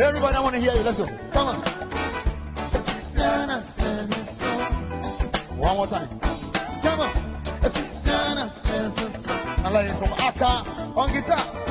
Everybody, I want to hear you. Let's go. Come on. One more time. Come on. I like it from Aka on guitar.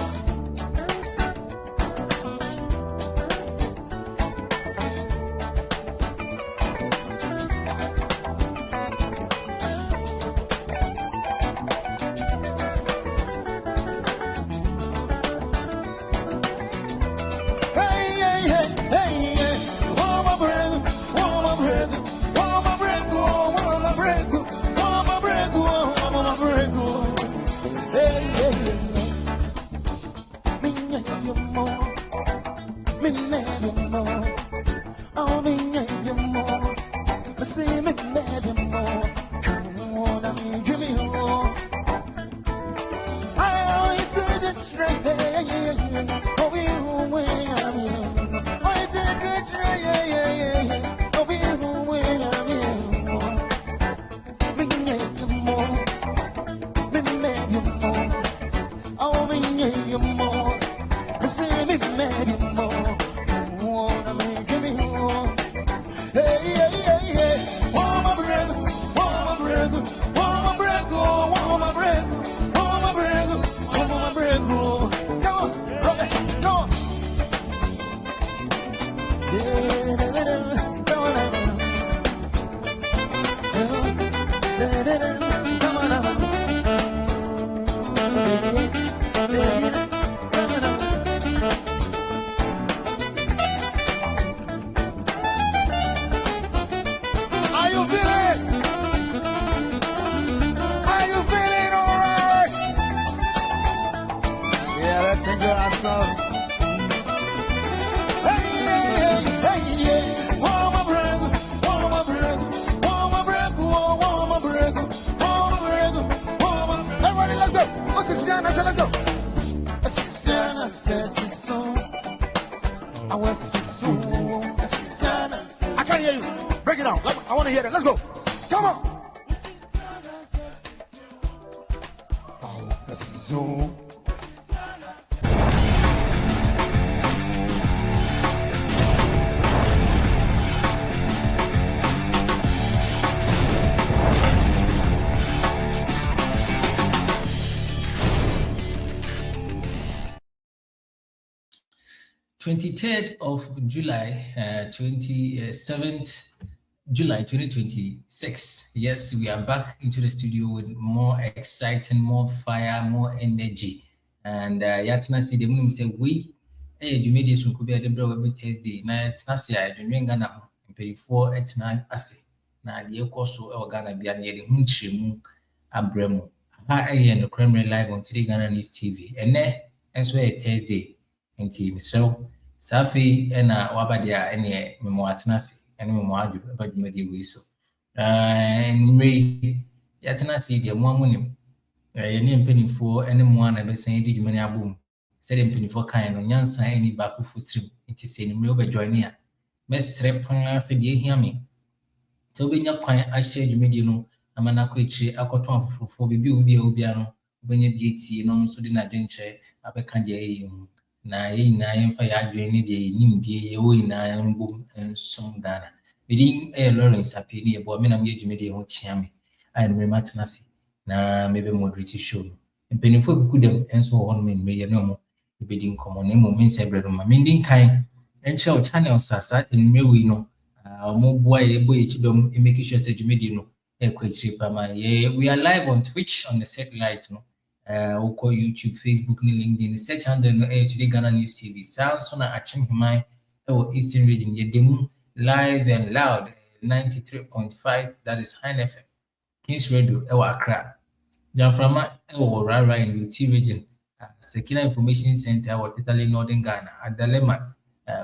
I can't hear you. Break it down. I want to hear that. Let's go. Come on. Oh, that's zoom. July 27th July 2026. Yes, we are back into the studio with more exciting, more fire, more energy. And Yatina see the moon say we you made this could be a debra every Thursday. Now it's not say I don't Ghana and pay for it's not assay. Now the also or Ghana be an yelling hunchimu abremo. I and the Kremlin live on TodayGhanaNws TV. And there as well Thursday and TV. So Safi ena wabadia ene memoatenasi ene memoaju abadumadi wiso nri yatenasi de moamunim yene mpanifo ene moa na besan di dwumani abom se de mpanifo kan no nyansa eni ba ku futrim nti se ni mre obajoine a mesre pan se de hiame to benya kwan ahye dwumadi no amana ko echi akoto afofofo bebi obia no benya bi etie no so de na dwenche abeka de ayi na ye na yemfa ya adwene de nimdie ye wo ina mbom ensom Ghana bidin Lawrence apini ebo me na me dwumede ho chiame ai no matenase na mebe moderate show mpenifo kukudem enso ho no me ye no mo bidin komo na mo mense bre no ma mendin kan enche o channel sasa enmewi no mo boa ye bo ye chidom make sure say dwumede no We are live on Twitch on the satellite, no. We'll call YouTube, Facebook, LinkedIn. Search handle no Today Ghana News TV. Sounds on a Himai Eastern region. Demu live and loud 93.5. That is High FM. Kings Radio Accra. Jamframa Rara in the UT region. Sekina Information Center or totally Northern Ghana. Adalema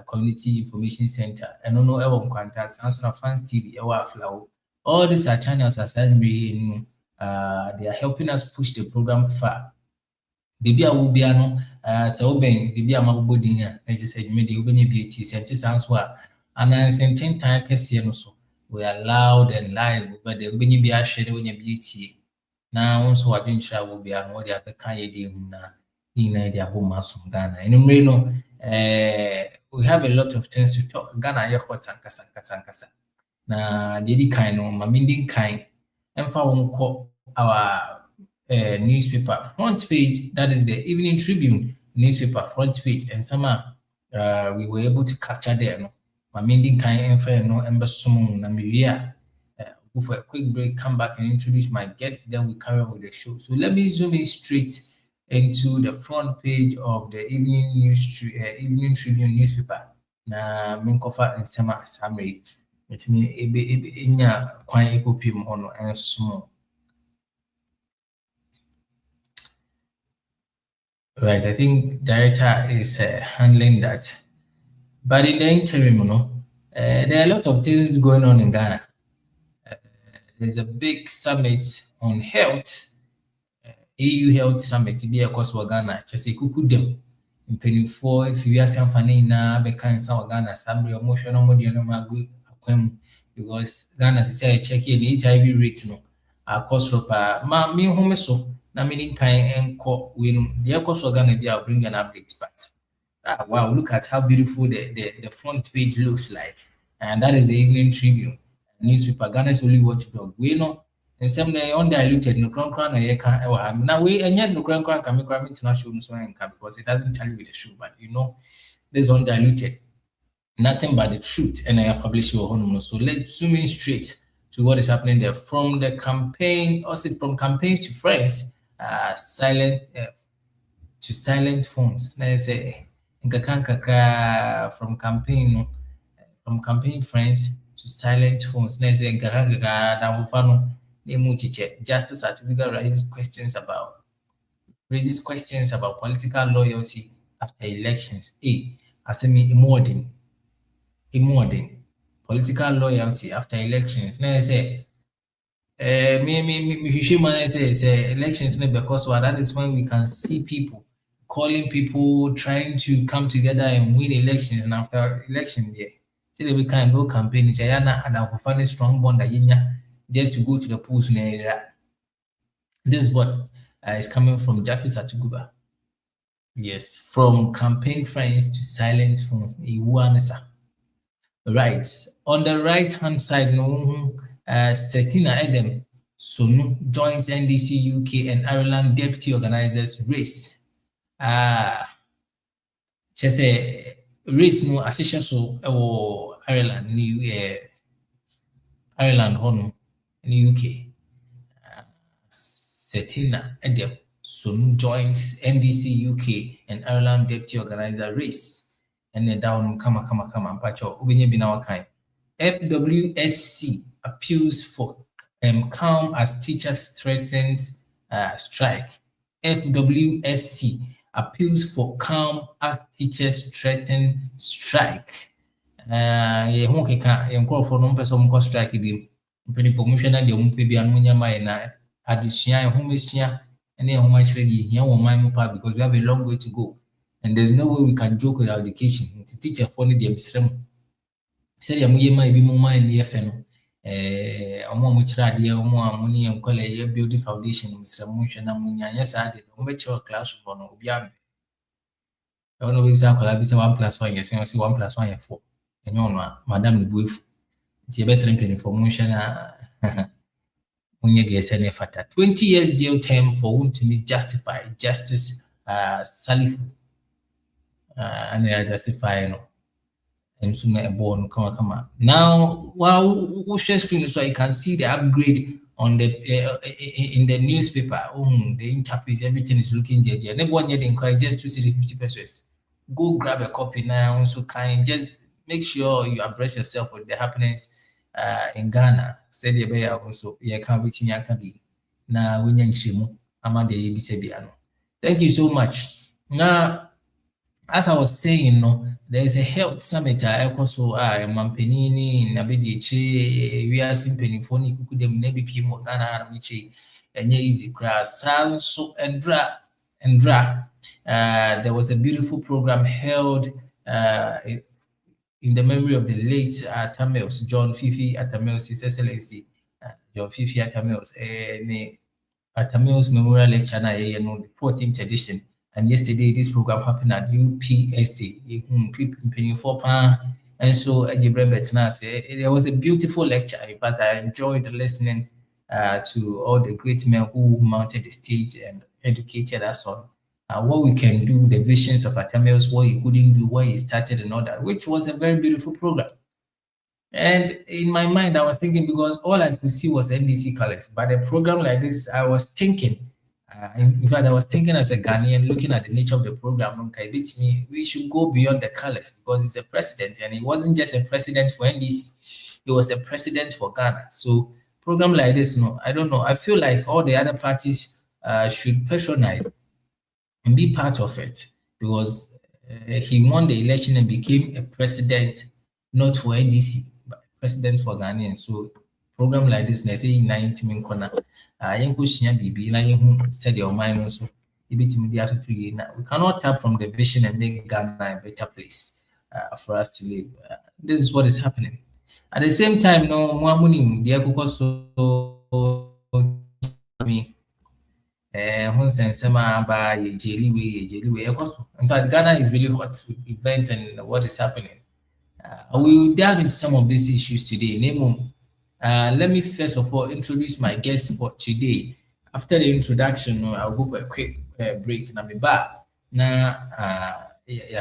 Community Information Center. And no Ewa Kwanta. Sounds on Fans TV. Ewa Flow. All these are channels as they are helping us push the program far. Baby, I will be no so ben baby I'm about dinner. I just said me the ubenya beauty scientists answer and I sent 10 times so we are loud and live but the ubenya be share when beauty. Now also I didn't try will be an what they are kind na in idea about Masum Ghana. And we have a lot of things to talk. Ghana ya hot kasa. Na dedi kind no maminding kind emfa wonko our newspaper front page, that is the Evening Tribune newspaper front page, and somehow we were able to capture there no maminding kind emfa no embesumu na miria. Go for a quick break, come back and introduce my guest, then we carry on with the show. So let me zoom in straight into the front page of the Evening Tribune newspaper. Na minkofa and sema summary. It means inya kwan ekopim ono and small. Right, I think director is handling that. But in the interim, there are a lot of things going on in Ghana. There's a big summit on health, EU Health Summit. Be across Ghana. Just a kuku dem. In penny 4, if you are something na be kind of Ghana, some emotional modi no magu. Because Ghana is check the HIV rate no across ma me home so na meaning kind enko when the across Ghana they are bring an update but wow, look at how beautiful the front page looks like, and that is the Evening Tribune newspaper. Ghana is only watchdog we know and some undiluted no crown na ye can now we and yet no crown can make international so because it doesn't tell you the truth, but this undiluted nothing but the truth, and I publish your home. So let's zoom in straight to what is happening there. From the campaign, also from campaigns to friends, silent phones. Now say from campaign friends to silent phones. Now say justice certificate raises questions about political loyalty after elections. Immodern political loyalty after elections. Now I say, say elections because that is when we can see people calling people trying to come together and win elections, and after election, yeah, so we can no campaign. Say and for finding strong bond just to go to the polls. This is what is coming from Justice Atuguba. Yes, from campaign friends to silent phones. Right. On the right hand side, Setina Edem Sonu joins NDC UK and Ireland deputy organizers race. She say race no ashisha so Ireland Ireland home in the UK. Setina Edem Sonu joins NDC UK and Ireland deputy organizer race. And then down come pacho ubenye binawa kind. FWSC appeals for calm as teachers threatens strike. FWSC appeals for calm as teachers threaten strike. Ye honke ka yenkoro for no person mko strike bi. Mpeni information na de umpe bi anunya mai na adusua ehomesua ene ehomachire di hia wo man mu pa because we have a long way to go. And there's no way we can joke with our education. To teach a funny the Msrem. Say ya muye mai bi mu mai ni efe no. Omo mu kira de omo amuni enkole ye build foundation Msrem mu hwe na munya nya sa de. Omo be che class for no obi ambe. I don't know if say akola bi say 1+1 yes say 1+1 ye 4. Enyo no madam ne buefu. Ti e be srem peni for mu hwe na munye de SNF fata. 20 years jail term for whom to be justified. Justice Salihu. And they are justifying and soon a born come. Now, wow, share screen so I can see the upgrade on the in the newspaper, the interface, everything is looking JJ. Never one yet inquiry, just 250 pesos. Go grab a copy now. So just make sure you abreast yourself with the happenings in Ghana. Said the bear also, yeah, can't be can be. Na winning shimu, ama de bisebiano. Thank you so much. Now, as I was saying, there is a health summit also Mampenini, Nabedici, we are simply phony could them maybe people Ghana Michi and easy grass, so and dra. There was a beautiful program held in the memory of the late Tamils, John Fifi Atamils, His Excellency John Fifi Atamils, Atamils Memorial Lecture, the 14th edition. And yesterday, this program happened at UPSC. And so, there was a beautiful lecture. In fact, I enjoyed listening to all the great men who mounted the stage and educated us on what we can do, the visions of Atamils, what he couldn't do, what he started, and all that, which was a very beautiful program. And in my mind, I was thinking, because all I could see was NDC colors, but a program like this, I was thinking. In fact, I was thinking as a Ghanaian, looking at the nature of the program, we should go beyond the colors, because he's a president, and he wasn't just a president for NDC, he was a president for Ghana. So program like this, I don't know. I feel like all the other parties should patronize and be part of it, because he won the election and became a president, not for NDC, but president for Ghanaians. So program like this, let's say 90 min corner, BB, said your mind so we cannot tap from the vision and make Ghana a better place for us to live. This is what is happening. At the same time, in fact, Ghana is really hot with events and what is happening. We will dive into some of these issues today. Let me first of all introduce my guest for today. After the introduction, I'll go for a quick break. Now,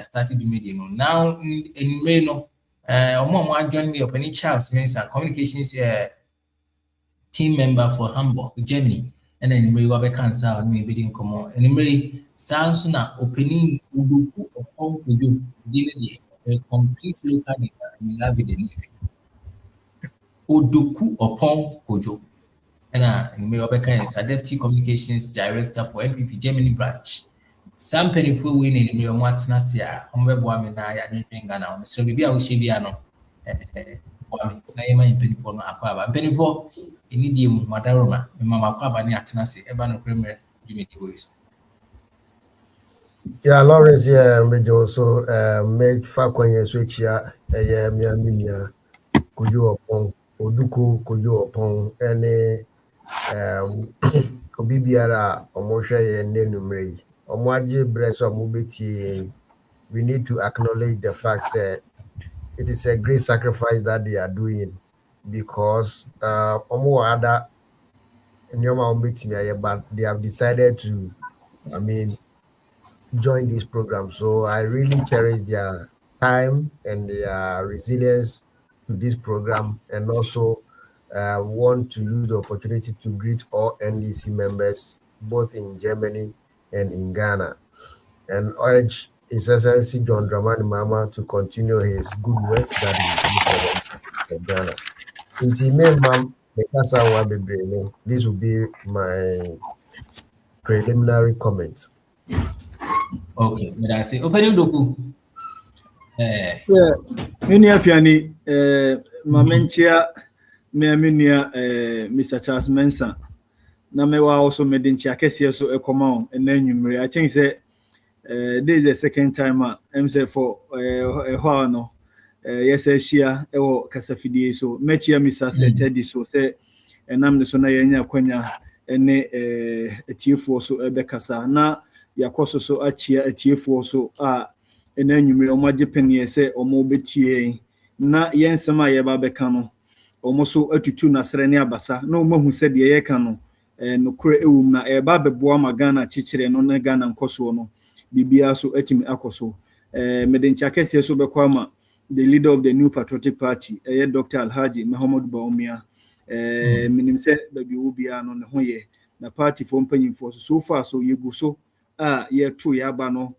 started the media. Now, in Reno, join me up. Charles Mensah, communications team member for Hamburg, Germany. And then we will be cancer and maybe didn't come on. And we sounds now opening Uduku upon Udu, a complete local data and love it. Oduku upon Kojo. And Rebecca is a deputy communications director for NPP Germany branch. Some penny for winning in your Matnasia, Homeboamina, and Ghana. So maybe I will shave Yano. Naima in penny for no aquaba. Penny for Inidium, Madaroma, and Mama Quaba Niatanasi, Evan Premier, Jimmy Lewis. Yeah, Lawrence, yeah, and also made Fakwan switch ya, Miaminia, Kujo upon Oduku, Kujo upon any Obibiara, Omosha, and Nenumre, Omwaji, Breast of Mubiti. We need to acknowledge the fact that it is a great sacrifice that they are doing, because Omo Ada Nyoma Mubiti, but they have decided to, join this program. So I really cherish their time and their resilience to this program, and also want to use the opportunity to greet all NDC members, both in Germany and in Ghana, and urge His Excellency John Dramani Mahama to continue his good work that he in Ghana. This will be my preliminary comment. Okay, I say opening doku. Many piani Mamentia Miaminia Mr. Charles Mensah. Namewa also made in Chiakesia so a command and then you I think say this is the second time I'm say for a while yes shia ewo kasafidie so mechia Mr. Teddy so say and I'm the sona yenya kwanya ene etiefo so ebekasa na yakoso so achia etiefo so ena nyumire omaje penie se omo betie na yensem a yeba beka no omo so atutu na sere ne abasa na omo hu se de yeka no no kure ewum na eba beboa magana chichire no na Ghana nkoso no bibia so atimi akoso medencha kese so bekwa ma the leader of the New Patriotic Party Dr. Alhaji Muhammad Baumia minim se baby will be an on the hoye na party for paying for so far so you go so yeah true yaba no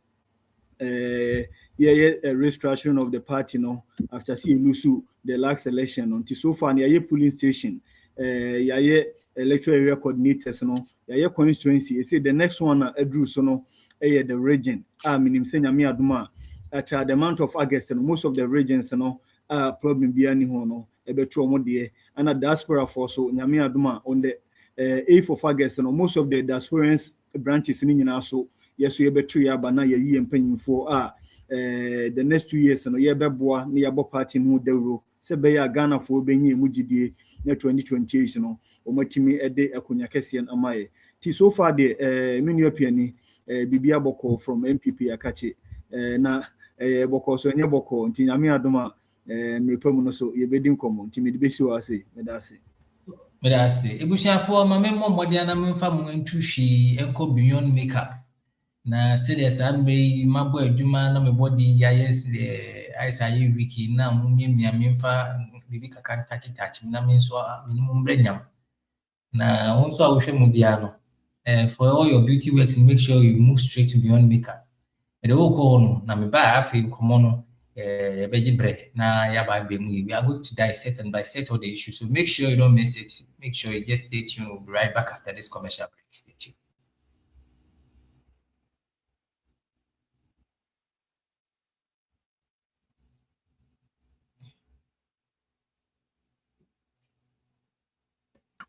yeah restructuring of the party no after seeing Lusu the last election until so far yeah polling station yeah electoral area coordinators no yeah constituency say the next one Edru so no the region minim se nyame adoma at the month of August and most of the regions no problem be any ho no ebeto mo de and a diaspora for so nyame adoma on the 8th of August and most of the diasporans branches in nyina so yes we beto ya ba na ye empanyin for the next 2 years no ye beboa na ye bo party no dewro se be ya Ghana for benyi mu gidie na 2028 no o matimi ede akonya kese en amaye ti so far the menu apiani bibia boko from NPP akache na boko so enye boko nti nyame adoma mrepamu no so ye bedin komo nti me de besi wa ase me da ase ebusiafo ma me mmodi na memfa mo ntwhwi enko beyond makeup na serious anbe mabo adwuma na me body ya yes aisa ye wiki na mumia memfa bibi kaka tachi na me so minimum brenyam na onso a wo hwe mu bia no for all your beauty works make sure you move straight to beyond makeup e de wo ko no na me ba afi komo no beji bre na ya ba be mu we are going to dissect and bisect all the issues, so make sure you don't miss it. Make sure you just stay tuned. We'll be right back after this commercial break. Stay tuned.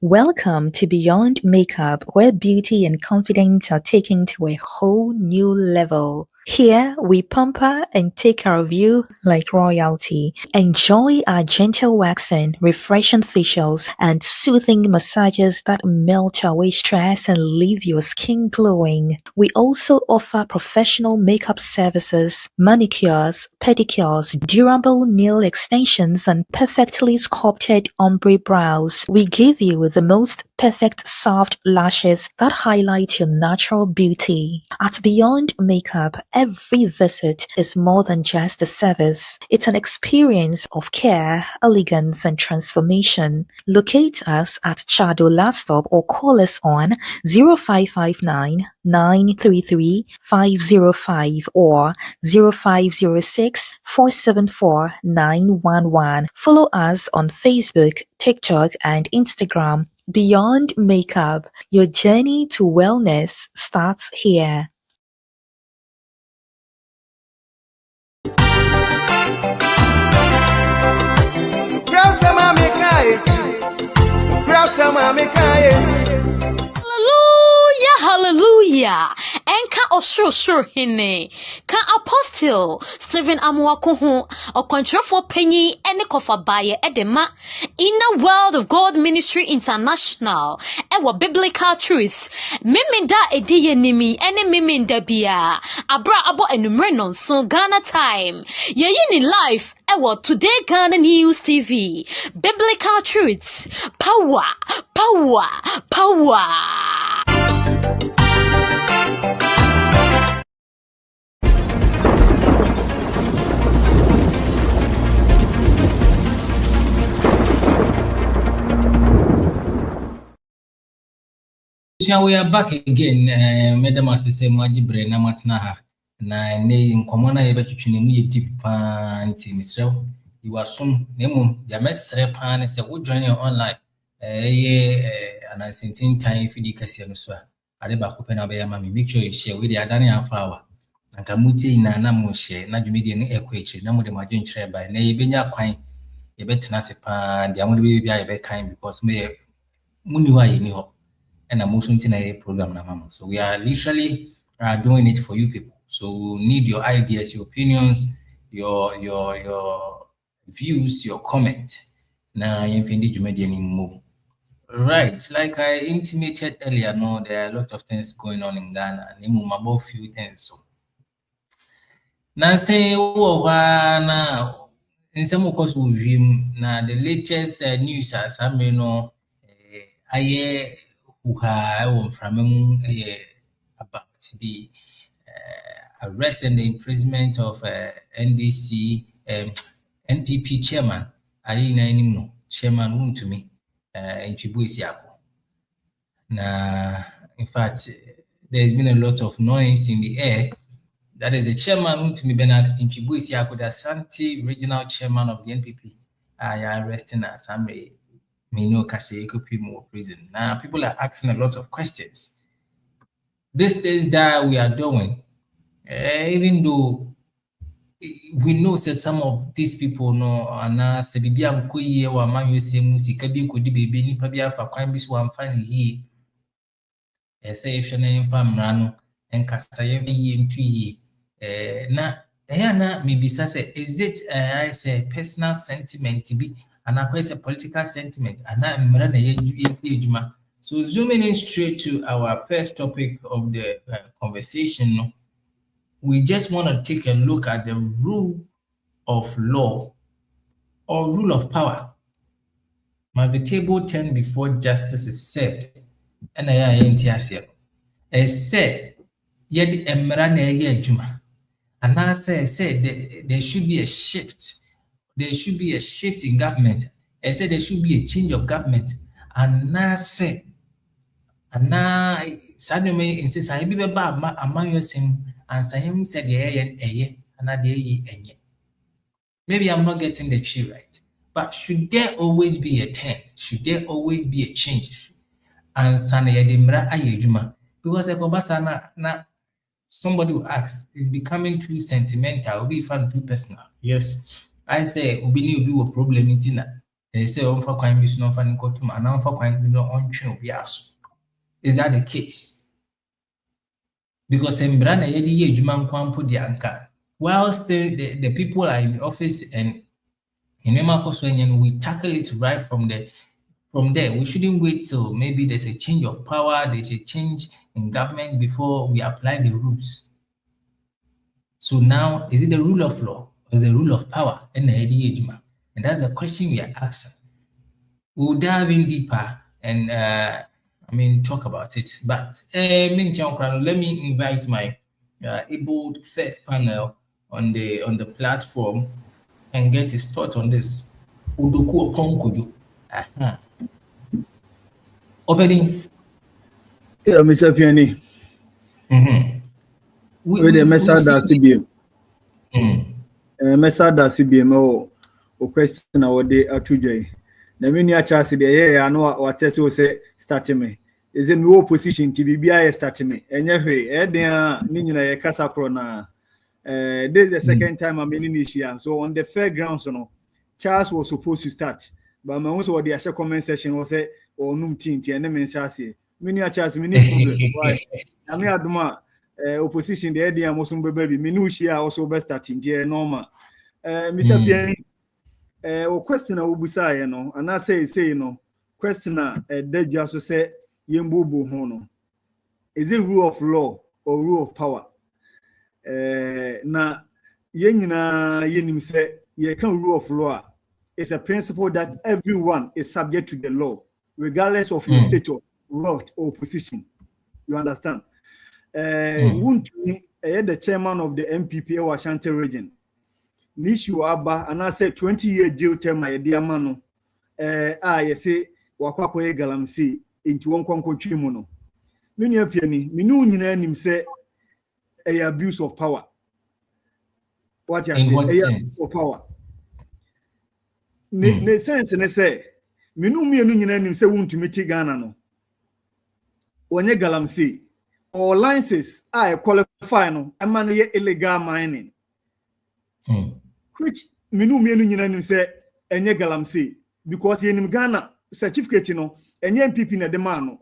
Welcome to Beyond Makeup, where beauty and confidence are taken to a whole new level. Here, we pamper and take care of you like royalty. Enjoy our gentle waxing, refreshing facials, and soothing massages that melt away stress and leave your skin glowing. We also offer professional makeup services, manicures, pedicures, durable nail extensions, and perfectly sculpted ombre brows. We give you the most perfect soft lashes that highlight your natural beauty. At Beyond Makeup, every visit is more than just a service. It's an experience of care, elegance, and transformation. Locate us at Chado Last Stop or call us on 0559 933 505 or 0506 474 911. Follow us on Facebook, TikTok, and Instagram. Beyond Makeup, your journey to wellness starts here. Hallelujah. Enka osro hine. Ka Apostle Stephen Amuakuhu okontrofo penyi ene kofa baye edema Inner World of God Ministry International ewa Biblical Truth. Miminda ediye nimi ene miminda bia. Abra abo enumre nonso Ghana time. Yeyini life ewa Today Ghana News TV. Biblical Truths. Power. So we are back again. Madam Assise Mwajibre na matna ha na ne nkomo na yebetwetwe mu ye deep pa nti misrew iwasum na mum ya mesre pa ne se wo join online anansintin time fidi kase no so ade ba ko pe na be ya ma me make sure you share with the adane afawa anka muti na mo share na dwumidi ne ekwechi na mo de madwen kire ba na yebenya kwan yebetina se pa dia mo de be bia yebe kan because me muniwa yini ho and I'm also in a program now, mama. So we are literally doing it for you people. So we need your ideas, your opinions, your views, your comment. Now you anymore. Right, like I intimated earlier, no, there are a lot of things going on in Ghana. About few things. So now say now in some course with him now the latest news as I may know about the arrest and the imprisonment of NDC NPP chairman. Chairman to me. Ntwibu Isiako. Now, in fact, there's been a lot of noise in the air. That is the chairman to me, Bernard Ntwibu Isiako, the Ashanti regional chairman of the NPP. I am arresting as some may know Kaseyeko Pimo prison. Now, people are asking a lot of questions. This is that we are doing, even though we know that some of these people know, and Sebibian Koye or Manu Semusi Kabi could be Nipabia for crime bis one funny ye. Say if your name Famrano and Casayev ye in 2 years. Na maybe say, is it I say personal sentiment to be and I say political sentiment and I'm so zooming in straight to our first topic of the conversation, we just want to take a look at the rule of law or rule of power. Must the table turn before justice is served? And I ain't here. Said, yet emrane juma. And I said there should be a shift. There should be a shift in government. I said there should be a change of government. And I said, and now suddenly insists I be bad among yourself and Sayem said and I maybe I'm not getting the tree right. But should there always be a turn? Should there always be a change? And Sana Yadimra Ayejuma. Because na somebody will ask, it's becoming too sentimental, will be fun too personal. Yes. I say Ubini will be a problem in Tina. They say for crime is not fun to man, and for crime is not on train. Is that the case? Because Embrana Yedi Juman Kwampo the anchor. Whilst the people are in the office and in Emakoswenyan, we tackle it right from there. From there, we shouldn't wait till maybe there's a change of power, there's a change in government before we apply the rules. So now, is it the rule of law or the rule of power? And that's the question we are asking. We'll dive in deeper and talk about it. But let me invite my able first panel on the platform and get his thought on this. Udoku Oponkoju. Opening. Yeah, Mr. Piani. We the message CBM. Message CBM o question our day atujay. Na me nia chance dey I know what test we say start me. Is in no position to be start me. Enye hwe e den ni nyina ye kasa kro na this is the second time I'm in this year. So on the fairgrounds Charles was supposed to start. But my own so the actual comment section was say or num tinti and me say mini a Charles mini problem. Why? I mean aduma opposition the idea most baby minu share also best starting there normal. Mr. Piani o question a obusa ye no and I say question a deju aso say yembubu ho no. Is it rule of law or rule of power? Na ye nyina yenim say ye can rule of law. It's a principle that everyone is subject to the law, regardless of your status, rank, or position. You understand? The chairman of the NPP Ashanti region, Nishu Abba, and I said 20-year jail term, my dear man. I say, Wakwakoye Galamsi into one Concochimono. Many of Piani, Minu him say a abuse of power. What you say? Abuse of power. Ne sense ne say minu mienu nyina nim say won to meti Ghana no onye galamsey or licenses I qualify no ama no ye illegal mining which minu mienu nyina nim say enye galamsey because ye nim Ghana certificate no enye NPP na de man no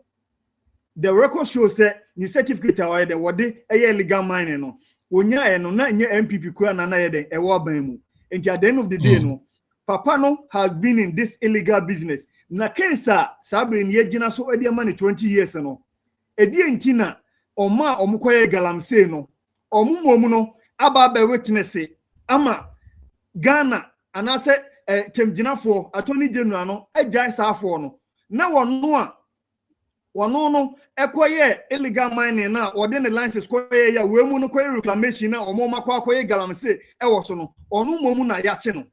the record shows say ni certificate away de wode illegal mining no onya no na enye NPP kura na ye de e wo ban mu enti at the end of the day no Papa no has been in this illegal business. Na kensa sabrin ye gina so edi money 20 years no. Edi entina oma omukoye galamsey no. Omumomu no aba be witness ama Ghana anase temginafo attorney general no agya saafo no. Na wono no ekoye illegal mining na wode ne license koye ya wemu no koye reclamation na omo makwa koye galamsey e wo so no. Onu momu na yache no.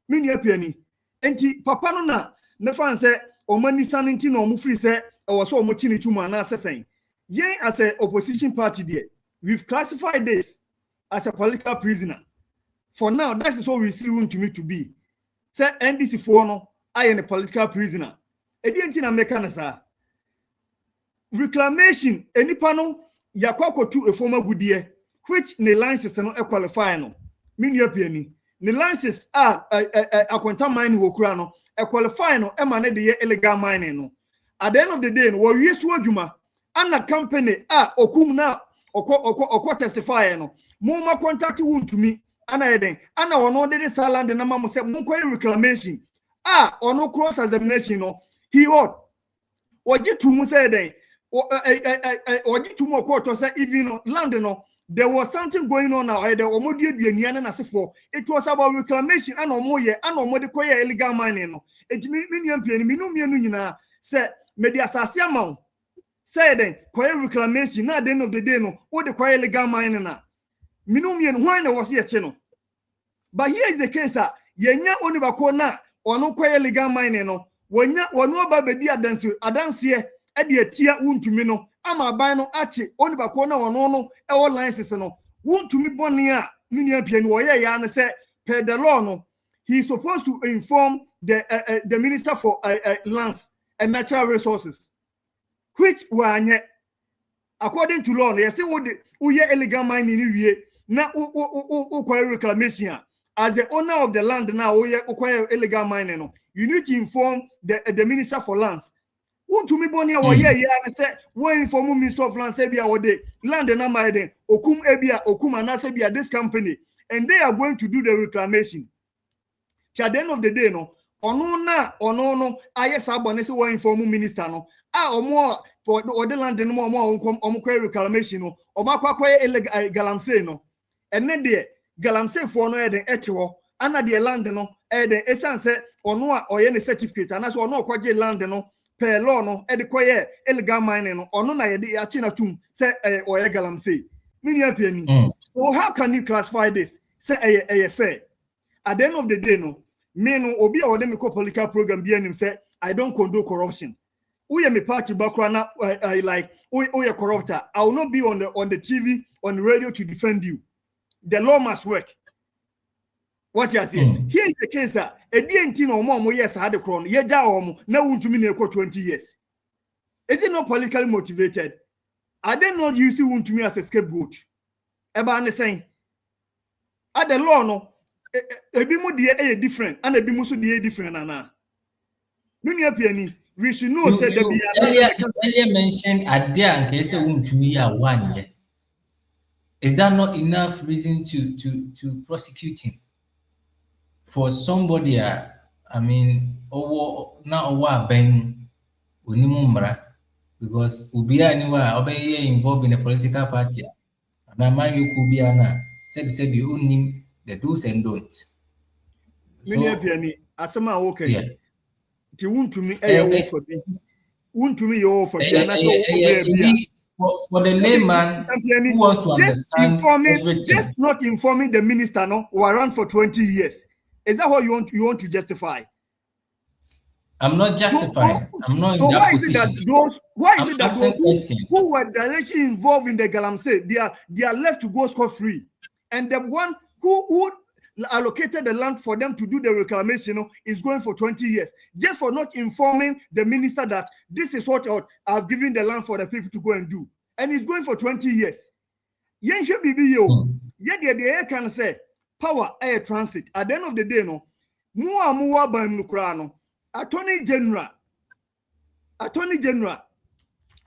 Mini Piani. Enti papa no na ne fan say omani sanity no mu free say was so much in tuma na saying. Yen as a opposition party there, we've classified this as a political prisoner. For now, that is what we see to me to be. Say NDC for no, I am a political prisoner. Edienti na mekanasa. Reclamation, any panel, yakwako to a former goodie, which the licenses no qualify no. Mini opinion. The licenses are a quantum mining wokrano, a qualify no, emanate the illegal mining no. At the end of the day, no, we use wajuma, and a company okum na or testify no. Moma contact wound to me, and I then, and I know that this land and Mamma said, Munquay reclamation. Or no cross examination, no. He ought. Or get to say then. Or get two more quarters, even London. There was something going on now. It was about reclamation and no more, and no more the illegal mining. It means say, media sassiamount. Say then, quiet reclamation, not the end of the day, no, or the quiet illegal mining. Minumian wine was here, channel. But here is the case, yenya only bakona, or no quiet illegal mining, no, when no baby dance here. Edi etia wuntumi no ama ban no ache oni bako na wono no e license no wuntumi boni a nua pie no ye ya ne se per the law no he is supposed to inform the minister for lands and natural resources, which wanye according to law no say wo ye illegal mining ni wie na o reclamation as the owner of the land now wo ye illegal mining no you need to inform the minister for lands. Want to me bonia or yeah, and say, when for Minister of Land Sabia or day, land and Amade, Okum Ebia, Okum and Nasabia, this company, and they are going to do the reclamation. At the end of the day, no, or no, I yes, I want to say, inform minister, no, or more for the land and more reclamation, or Makwa Galamse, no, and then there, Galamse for no head and etro, and the land, no, the essence or no, or any certificate, and that's or no quite land, no. Per law no edikoye illegal mining no ono na yede achina tum say oye galamsey mini apani. So how can you classify this say fair? At the end of the day no me no obi a wode me political program bi anim say I don't condone corruption. Who me party background na like who corrupter. I will not be on the TV on the radio to defend you. The law must work. What you are saying? Here is the case, sir. A DNT no more yes had the crown. Ye ja na wuntumi na ekwo 20 years. Is it not politically motivated? Are they not using wuntumi as a scapegoat? Eba ne saying, at the law no, ebi mu de different, and ebi mu so de different ana. Many apani, we should know say that earlier mentioned adia and case wuntumi ya wanje. Is that not enough reason to prosecute him? For somebody, I mean, now ben unimumbra because ubia anywhere obey involved in a political party. And I mind you could be ana said you only the do's and don'ts. Many apani, asama okay. Yeah. Ti won't me for me. Won't me your for for the layman who wants to understand everything. Just not informing the minister no who around for 20 years. Is that what you want to justify? I'm not justifying. I'm not in that position. Why is it that those who were directly involved in the Galamsey, they are left to go scot-free, and the one who allocated the land for them to do the reclamation is going for 20 years just for not informing the minister that this is what I've given the land for the people to go and do, and it's going for 20 years. Yen should be yo. Yet the can say. Power air transit. At the end of the day, no, more by Nukrano. Attorney General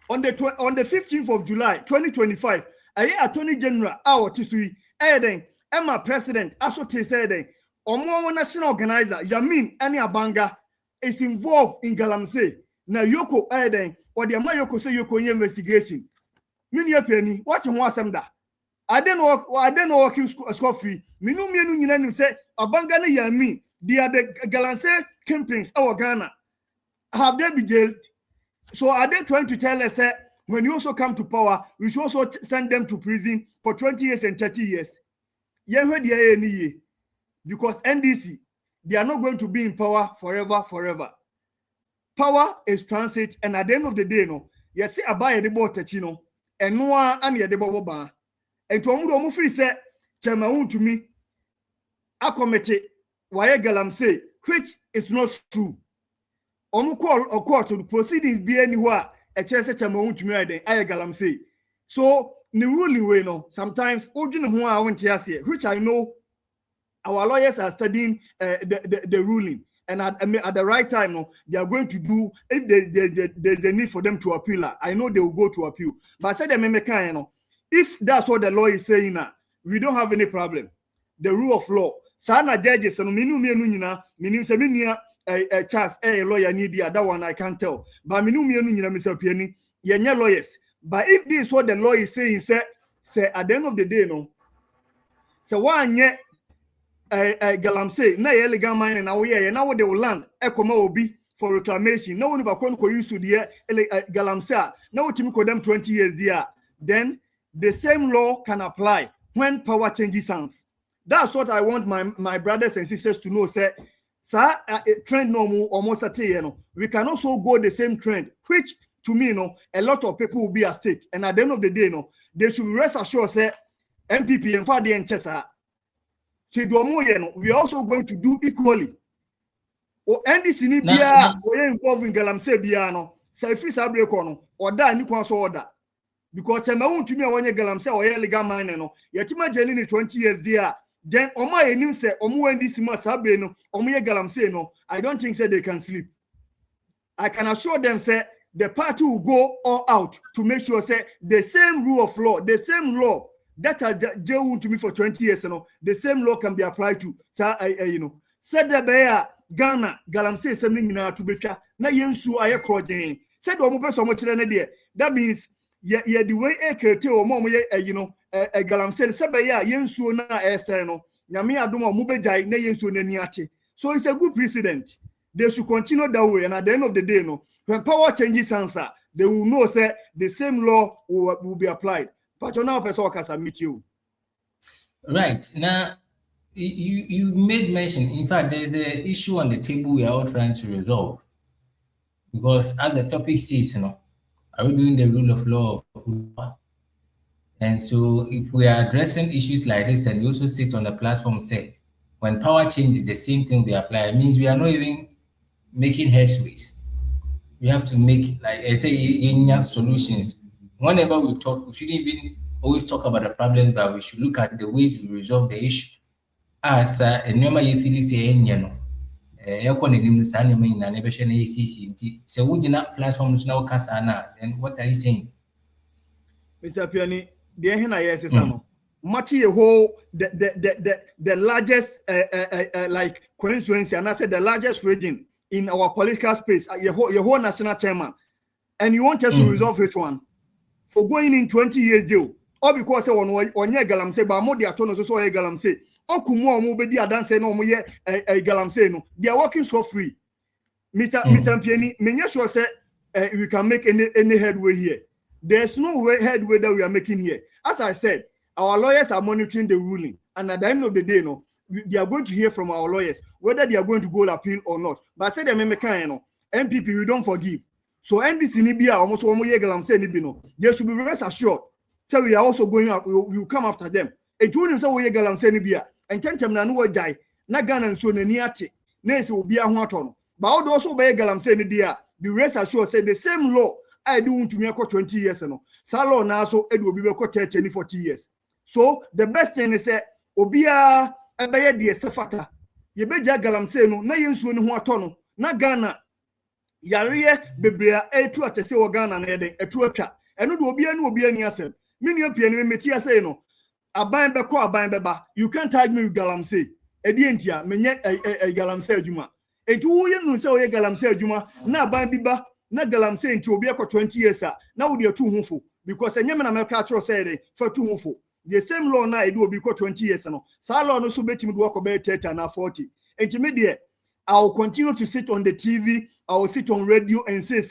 on the 15th of July 2025. Attorney General our Tisui Eden Emma President Asote said Omo national organizer Yamin Ani Abanga is involved in Galamsey. Now Yoko Eden or the Amayoko say Yoko investigation. Mini penny, what you want some that? I don't know working school free. Minu nyina say Abanga ne Yami. They are the Galamsey kingpins our Ghana. Have they been jailed? So are they trying to tell us that when you also come to power, we should also send them to prison for 20 years and 30 years? Because NDC, they are not going to be in power forever. power is transit, and at the end of the day, no, you see a buy the boat techino, and no one and the bubble bar. And to Omudo Mufri said, Chamaun to me, a committee, why galam say, which is not true. Call or court to the proceedings be anywhere, a chance Chamaun to me, I galam say. So, the ruling way, no, sometimes, I went here, which I know our lawyers are studying the ruling. And at the right time, no, they are going to do, if there's a need for them to appeal, I know they will go to appeal. But I said, you know, if that's what the law is saying now, we don't have any problem. The rule of law. Sana judges, and minim a chance, a lawyer need the other one, I can't tell. But Mr. Penny, you're lawyers. But if this is what the law is saying, say at the end of the day, no, so one yet. Galamsey, na illegal mining now now they will land Ekoma Obi for reclamation. No one about used to the Galamsey. Now to them 20 years there. Then the same law can apply when power changes hands. That's what I want my brothers and sisters to know. Say, sir, trend no more almost at we can also go the same trend, which to me, a lot of people will be at stake. And at the end of the day, they should rest assured say NPP and Party and Chesa. We are also going to do equally. Or NDC ni bia we involved in Galamsey bia no say free sabre kono or da ni kwan so order because I want to me wanye Galamsey or illegal mining no yetima jeli ni 20 years there then oma enim say omo NDC ma sabre no omo ye Galamsey no I don't think say they can sleep. I can assure them say the party will go all out to make sure say the same rule of law, the same law that are jailed to me for 20 years, the same law can be applied to, said the bear, Ghana, Galamsey, something to be na yensu aye crowding. Said, Omo so much there. That means, the way a curtail or mom, a Galamsey, Sabaya, yensu na eseno, Yami Aduma, Mubejai, na yensu neniate. So it's a good precedent. They should continue that way, and at the end of the day, when power changes answer, they will know, say, the same law will be applied. But now, person can submit you. Right. Now, you made mention, in fact, there's an issue on the table we are all trying to resolve. Because as the topic says, are we doing the rule of law? And so if we are addressing issues like this and we also sit on the platform, say, when power changes, the same thing we apply, it means we are not even making headways. We have to make, like I say, solutions. Whenever we talk, we shouldn't even always talk about the problems, but we should look at the ways we resolve the issue. As a number you feel say, then what are you saying? Mr. Piani, the Hena yes is Mati a whole the largest like coincidence, and I said the largest region in our political space, your whole national chairman, and you want us to resolve which one? For going in 20 years deal, or because on ye Galamsey, but more the attorney so Galamsey, or Kumo Mobedi Adanse no more a Galamsey no, they are working so free. Mr. Piani, many sure say we can make any headway here. There's no headway that we are making here. As I said, our lawyers are monitoring the ruling, and at the end of the day, they are going to hear from our lawyers whether they are going to go appeal or not. But I said, NPP, we don't forgive. So NDC Nibia almost they should be rest assured. So we are also going up, we will come after them. And to him say we Galamsey Nibia, and Tentam na no jai, na Ghana and so Niati, Nes will be a waton. But also by Galamsey Nibia, be rest assured, say the same law I do to me 20 years ago. Salo na so it will be 30, 40 years. So the best thing is say Obia Abaya de Sefata. Ye beja Galamsey no, na yensu ni huatono, na Ghana. Yare bebrea etu atese wo Ghana na eden etu atwa eno do obi ani asem mini opie ni meti ase no aban be ko aban beba you can't tag me with Galamsey edi entia menye Galamsey adwuma etu wo ye nu se wo ye Galamsey adwuma na aban biba na Galamsey enti obi akọ 20 years na wo de atu hufo because enyem na meka atro say dey for tu hufo the same law na edu obi kọ 20 years no sa law no so betimi do akọ be 30 na 40 enti me de I will continue to sit on the TV, I will sit on radio and say,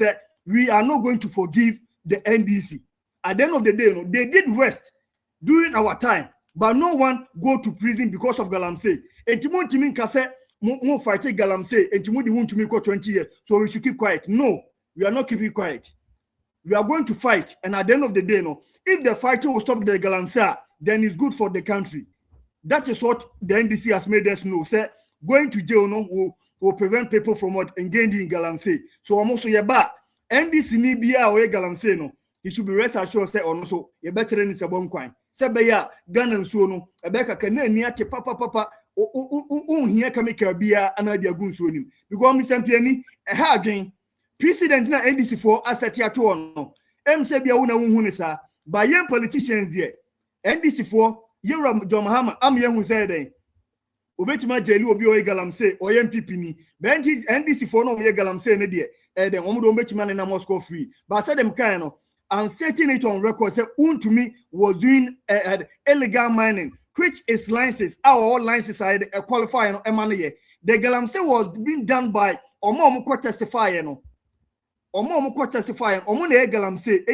we are not going to forgive the NDC. At the end of the day, they did rest during our time, but no one go to prison because of Galamsey. And Timon Timin Kase, more fighting Galamsey and Timudi want to make 20 years, so we should keep quiet. No, we are not keeping quiet. We are going to fight, and at the end of the day, no, if the fighting will stop the Galamsey, then it's good for the country. That is what the NDC has made us know. Say going to jail no will prevent people from engaging in Galamsey. So I'm also back. NDC ni biya or Galamsey no. He should be rest assured say on so you better than Sabon Quine. Sebeya Gun and Sono, a Becca can near papa here Kamika Bia and Nadia Gunsonim. Because Mr. Piani, a hagging President na NDC for asset ya to no. M. Sebia una unhunisa by young politicians here. NDC for Yeram Domahama, I'm young who said, Obetima Jelu Obi Galamsey or NPP ni. Ben NDC for no Galamsey Nedia, and then Omo Betima and Moscow free. But I said them kind of. And setting it on record, say, to me was doing illegal mining, which is licenses. All licenses are qualifying money. The Galamsey was being done by Omo testifying. Omo testifying. Omo ne Galamsey.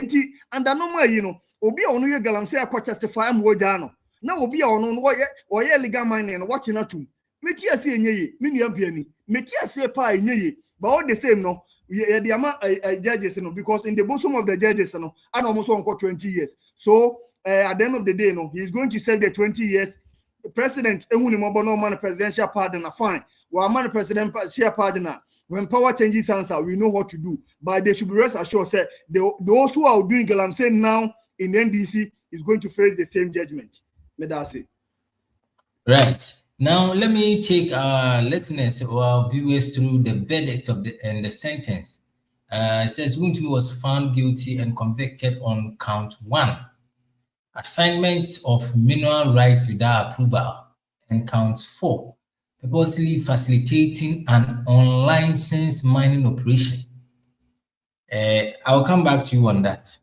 And the normal, Obi onu ye Galamsey testify Mojano. Now Obi onu or illegal mining watching at him. Metia say nye, miniam piani. Metia say pa nye, but all the same no. The amount judges, because in the bosom of the judges, and almost on 20 years. So at the end of the day, he's going to serve the 20 years. The president, man presidential pardon, fine. Well, man presidential pardon. When power changes answer, we know what to do. But they should be rest assured that those who are doing Galamsey now in NDC is going to face the same judgment. Medasi. Right. Now, let me take our listeners or our viewers through the verdict of the sentence. It says Wuntumi was found guilty and convicted on count 1, assignment of mineral rights without approval, and count 4, purposely facilitating an unlicensed mining operation. I'll come back to you on that.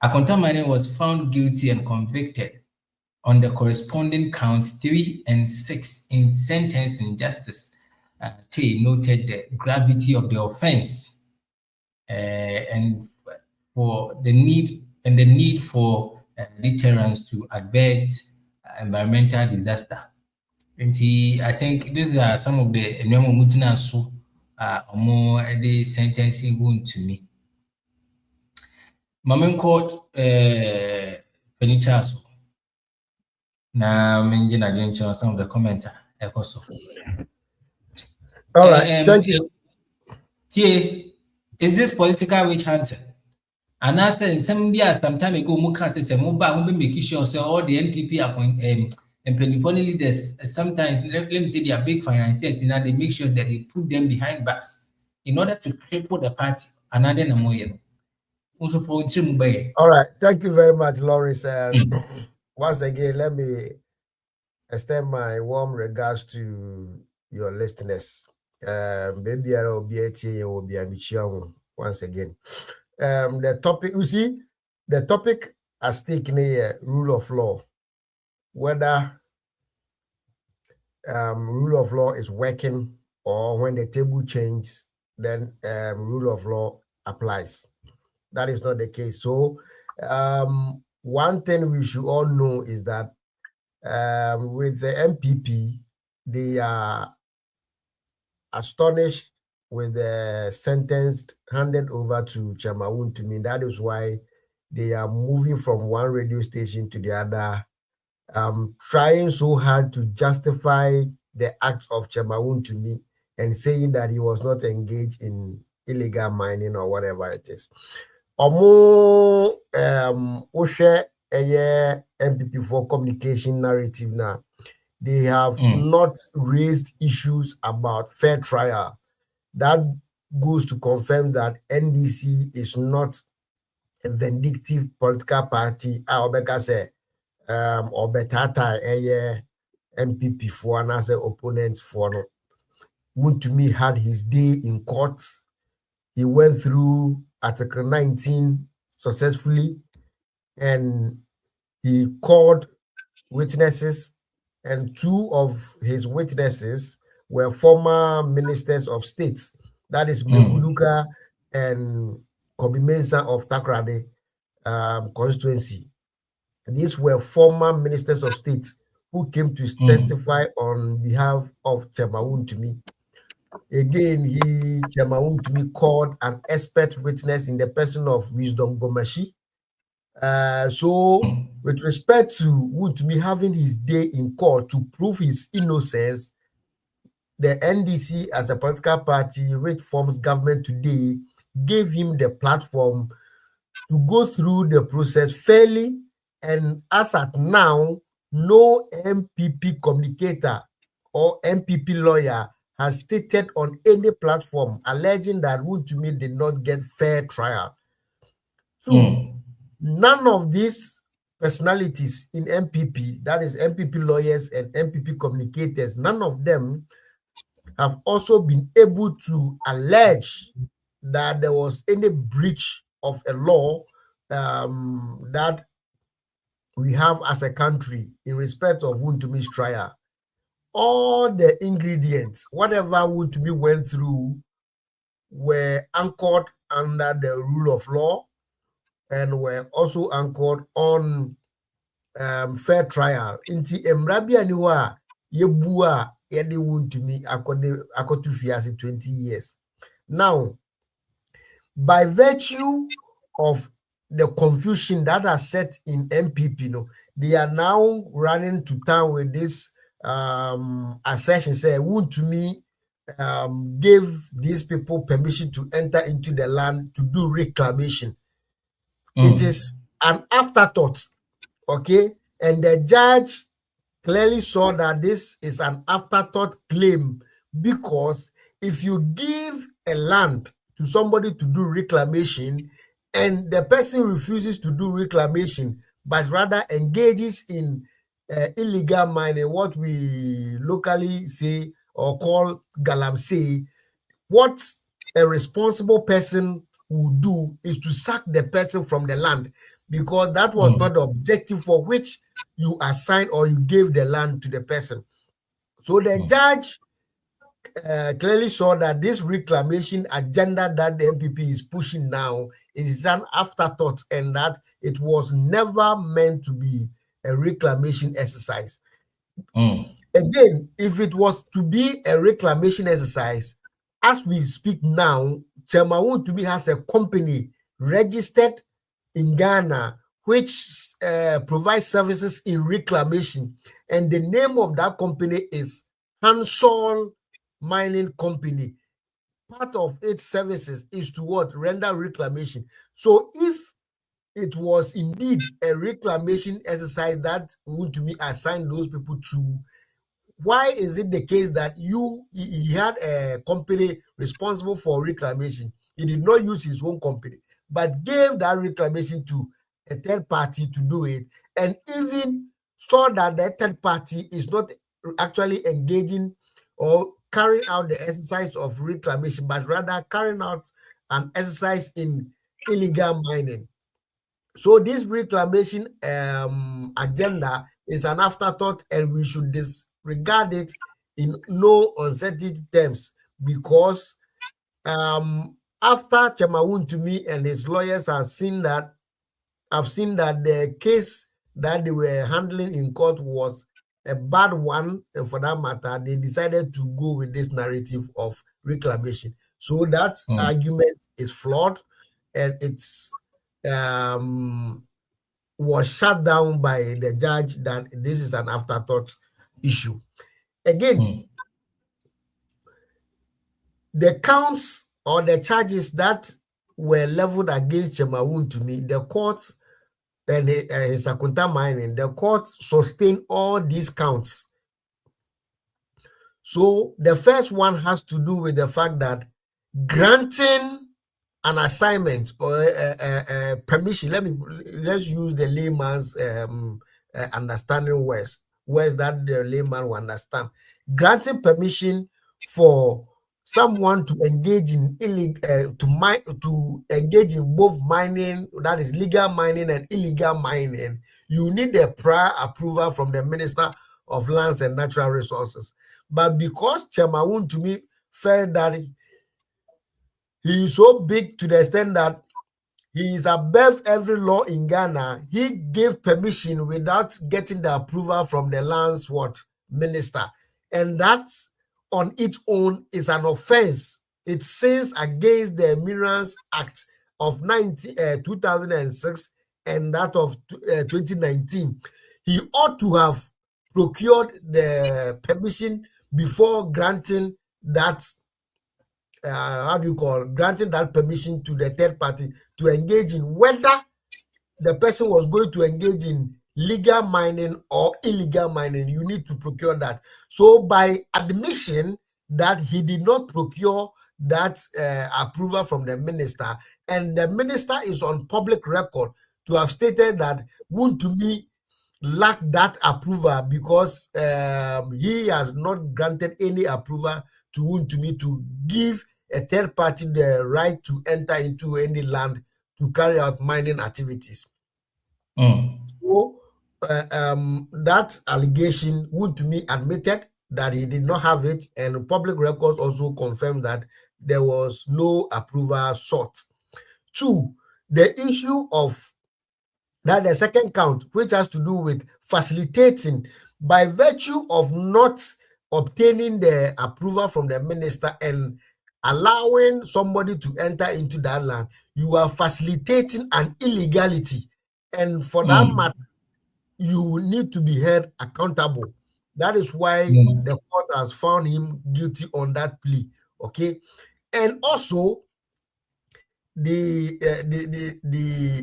Akonta Mining was found guilty and convicted on the corresponding counts 3 and 6 in sentencing justice. Tay noted the gravity of the offense and for the need for deterrence to avert environmental disaster. And I think these are some of the more the sentencing going to me. Mamen court Penichaso. Now, some of the comments. All right, thank you. Tia, is this political witch hunting? And I said some time ago, Muka says a mobile making sure so all the NPP appoint and penny leaders sometimes let me say they are big financiers, and they make sure that they put them behind bars in order to cripple the party. Another Namoyan. Also for all right, thank you very much, Lawrence. Once again, let me extend my warm regards to your listeners. Maybe I will be once again. The topic, you see, the topic at stake here, rule of law. Whether rule of law is working or when the table changes, then rule of law applies. That is not the case. So, one thing we should all know is that with the NPP, they are astonished with the sentence handed over to Chairman Wuntumi. That is why they are moving from one radio station to the other, trying so hard to justify the acts of Chairman Wuntumi and saying that he was not engaged in illegal mining or whatever it is. Omo NPP for communication narrative now. They have not raised issues about fair trial. That goes to confirm that NDC is not a vindictive political party. Obeka say or betata NPP for and as opponent for no. Wuntumi had his day in court. He went through Article 19 successfully, and he called witnesses, and 2 of his witnesses were former ministers of state. That is Mekuluka and Kobi Mensah of Takrade constituency. These were former ministers of state who came to testify on behalf of Chemawun to me. Again, Chemawun to me called an expert witness in the person of Wisdom Gomashi. So, with respect to Wontumi having his day in court to prove his innocence, the NDC as a political party which forms government today gave him the platform to go through the process fairly, and as at now, no NPP communicator or NPP lawyer has stated on any platform alleging that Wontumi did not get fair trial. So, none of these personalities in NPP, that is NPP lawyers and NPP communicators, none of them have also been able to allege that there was any breach of a law that we have as a country in respect of Wontumi's trial. All the ingredients, whatever Wontumi went through, were anchored under the rule of law and were also anchored on fair trial. Inti emrabi aniwa yebua yedi Wontumi akotu fiasi 20 years. Now, by virtue of the confusion that has set in NPP, they are now running to town with this assertion, say Wontumi gave these people permission to enter into the land to do reclamation. It is an afterthought, okay? And the judge clearly saw that this is an afterthought claim, because if you give a land to somebody to do reclamation and the person refuses to do reclamation but rather engages in illegal mining, what we locally say or call galamsey, what a responsible person would do is to sack the person from the land, because that was not the objective for which you assigned or you gave the land to the person. So the judge clearly saw that this reclamation agenda that the NPP is pushing now is an afterthought, and that it was never meant to be a reclamation exercise. Again, if it was to be a reclamation exercise, as we speak now, Chemawun to me has a company registered in Ghana which provides services in reclamation, and the name of that company is Hansol Mining Company. Part of its services is to what? Render reclamation. So if it was indeed a reclamation exercise that Wontumi assigned those people to, why is it the case that he had a company responsible for reclamation? He did not use his own company, but gave that reclamation to a third party to do it, and even saw that the third party is not actually engaging or carrying out the exercise of reclamation, but rather carrying out an exercise in illegal mining. So this reclamation agenda is an afterthought, and we should disregard it in no uncertainty terms, because after Chemawun to me and his lawyers have seen that the case that they were handling in court was a bad one, and for that matter, they decided to go with this narrative of reclamation. So that argument is flawed, and it's was shut down by the judge that this is an afterthought issue. Again, the counts or the charges that were leveled against Chemawun to me, the courts and his Akunta mining, the court sustained all these counts. So the first one has to do with the fact that granting an assignment or permission, let's use the layman's understanding words that the layman will understand. Granting permission for someone to engage in to engage in both mining, that is legal mining and illegal mining, you need a prior approval from the Minister of Lands and Natural Resources. But because Chemawun to me felt that he is so big to the extent that he is above every law in Ghana. He gave permission without getting the approval from the lands minister. And that on its own is an offense. It sins against the Minerals Act of 2006 and that of 2019. He ought to have procured the permission before granting that granting that permission to the third party to engage in, whether the person was going to engage in legal mining or illegal mining. You need to procure that. So by admission that he did not procure that approval from the minister, and the minister is on public record to have stated that Wontumi lacked that approval because he has not granted any approval to Wontumi to give a third party the right to enter into any land to carry out mining activities. So that allegation, Wontumi admitted that he did not have it, and public records also confirmed that there was no approval sought. 2, the issue of that the second count, which has to do with facilitating by virtue of not obtaining the approval from the minister and allowing somebody to enter into that land, you are facilitating an illegality. And for that matter, you need to be held accountable. That is why the court has found him guilty on that plea. Okay. And also the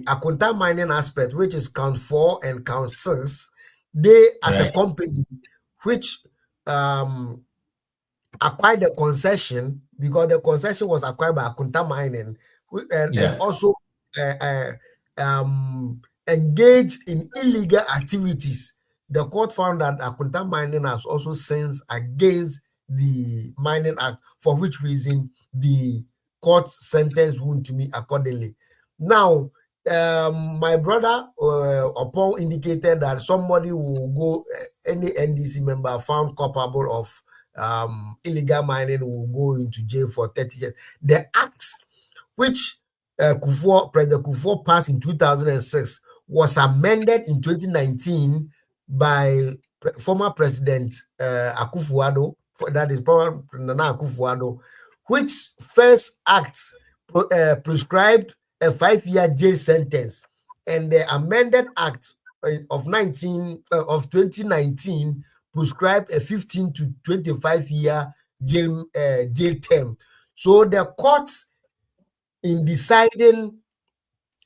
Akunta mining aspect, which is count 4 and count 6, they as a company which acquired the concession, because the concession was acquired by Akunta Mining, and also engaged in illegal activities. The court found that Akunta Mining has also sinned against the Mining Act, for which reason the court sentenced Wontumi accordingly. Now, my brother upon indicated that somebody will go, any NDC member found culpable of illegal mining will go into jail for 30 years. The acts which President Kufuor passed in 2006 was amended in 2019 by former President Akufo-Addo, that is Nana Akufo-Addo, which first act prescribed a 5-year jail sentence, and the amended act of 2019 prescribed a 15 to 25-year jail term. So the court, in deciding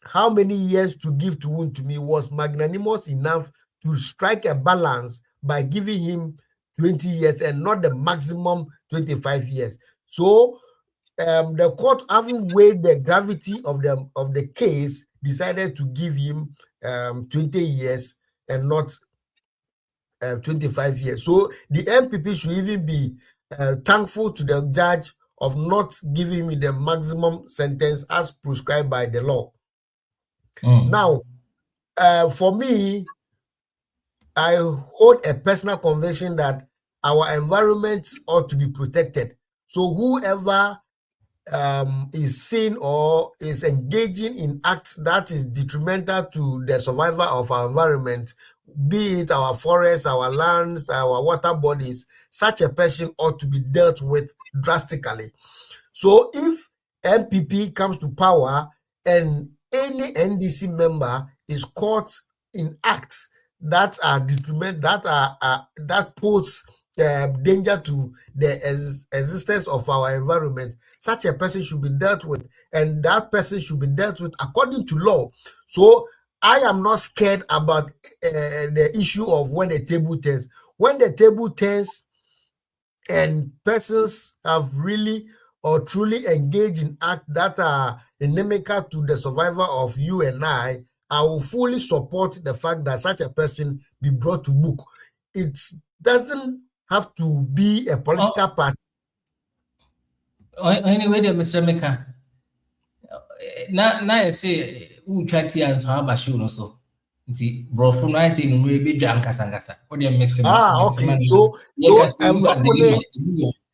how many years to give to Wontumi, was magnanimous enough to strike a balance by giving him 20 years and not the maximum 25 years. So the court, having weighed the gravity of the case, decided to give him 20 years and not 25 years. So the NPP should even be thankful to the judge of not giving me the maximum sentence as prescribed by the law. Now, for me, I hold a personal conviction that our environment ought to be protected. So whoever is seen or is engaging in acts that is detrimental to the survival of our environment, be it our forests, our lands, our water bodies, such a person ought to be dealt with drastically. So if NPP comes to power and any NDC member is caught in acts that are detriment, that pose danger to the existence of our environment, such a person should be dealt with, and that person should be dealt with according to law. So I am not scared about the issue of when the table turns. When the table turns and persons have really or truly engaged in acts that are inimical to the survival of you and I will fully support the fact that such a person be brought to book. It doesn't have to be a political party. Anyway, Mr. Meka, now I say, who try to answer how about you also? The bro from I say, no, maybe Jankasangasa. What do you make?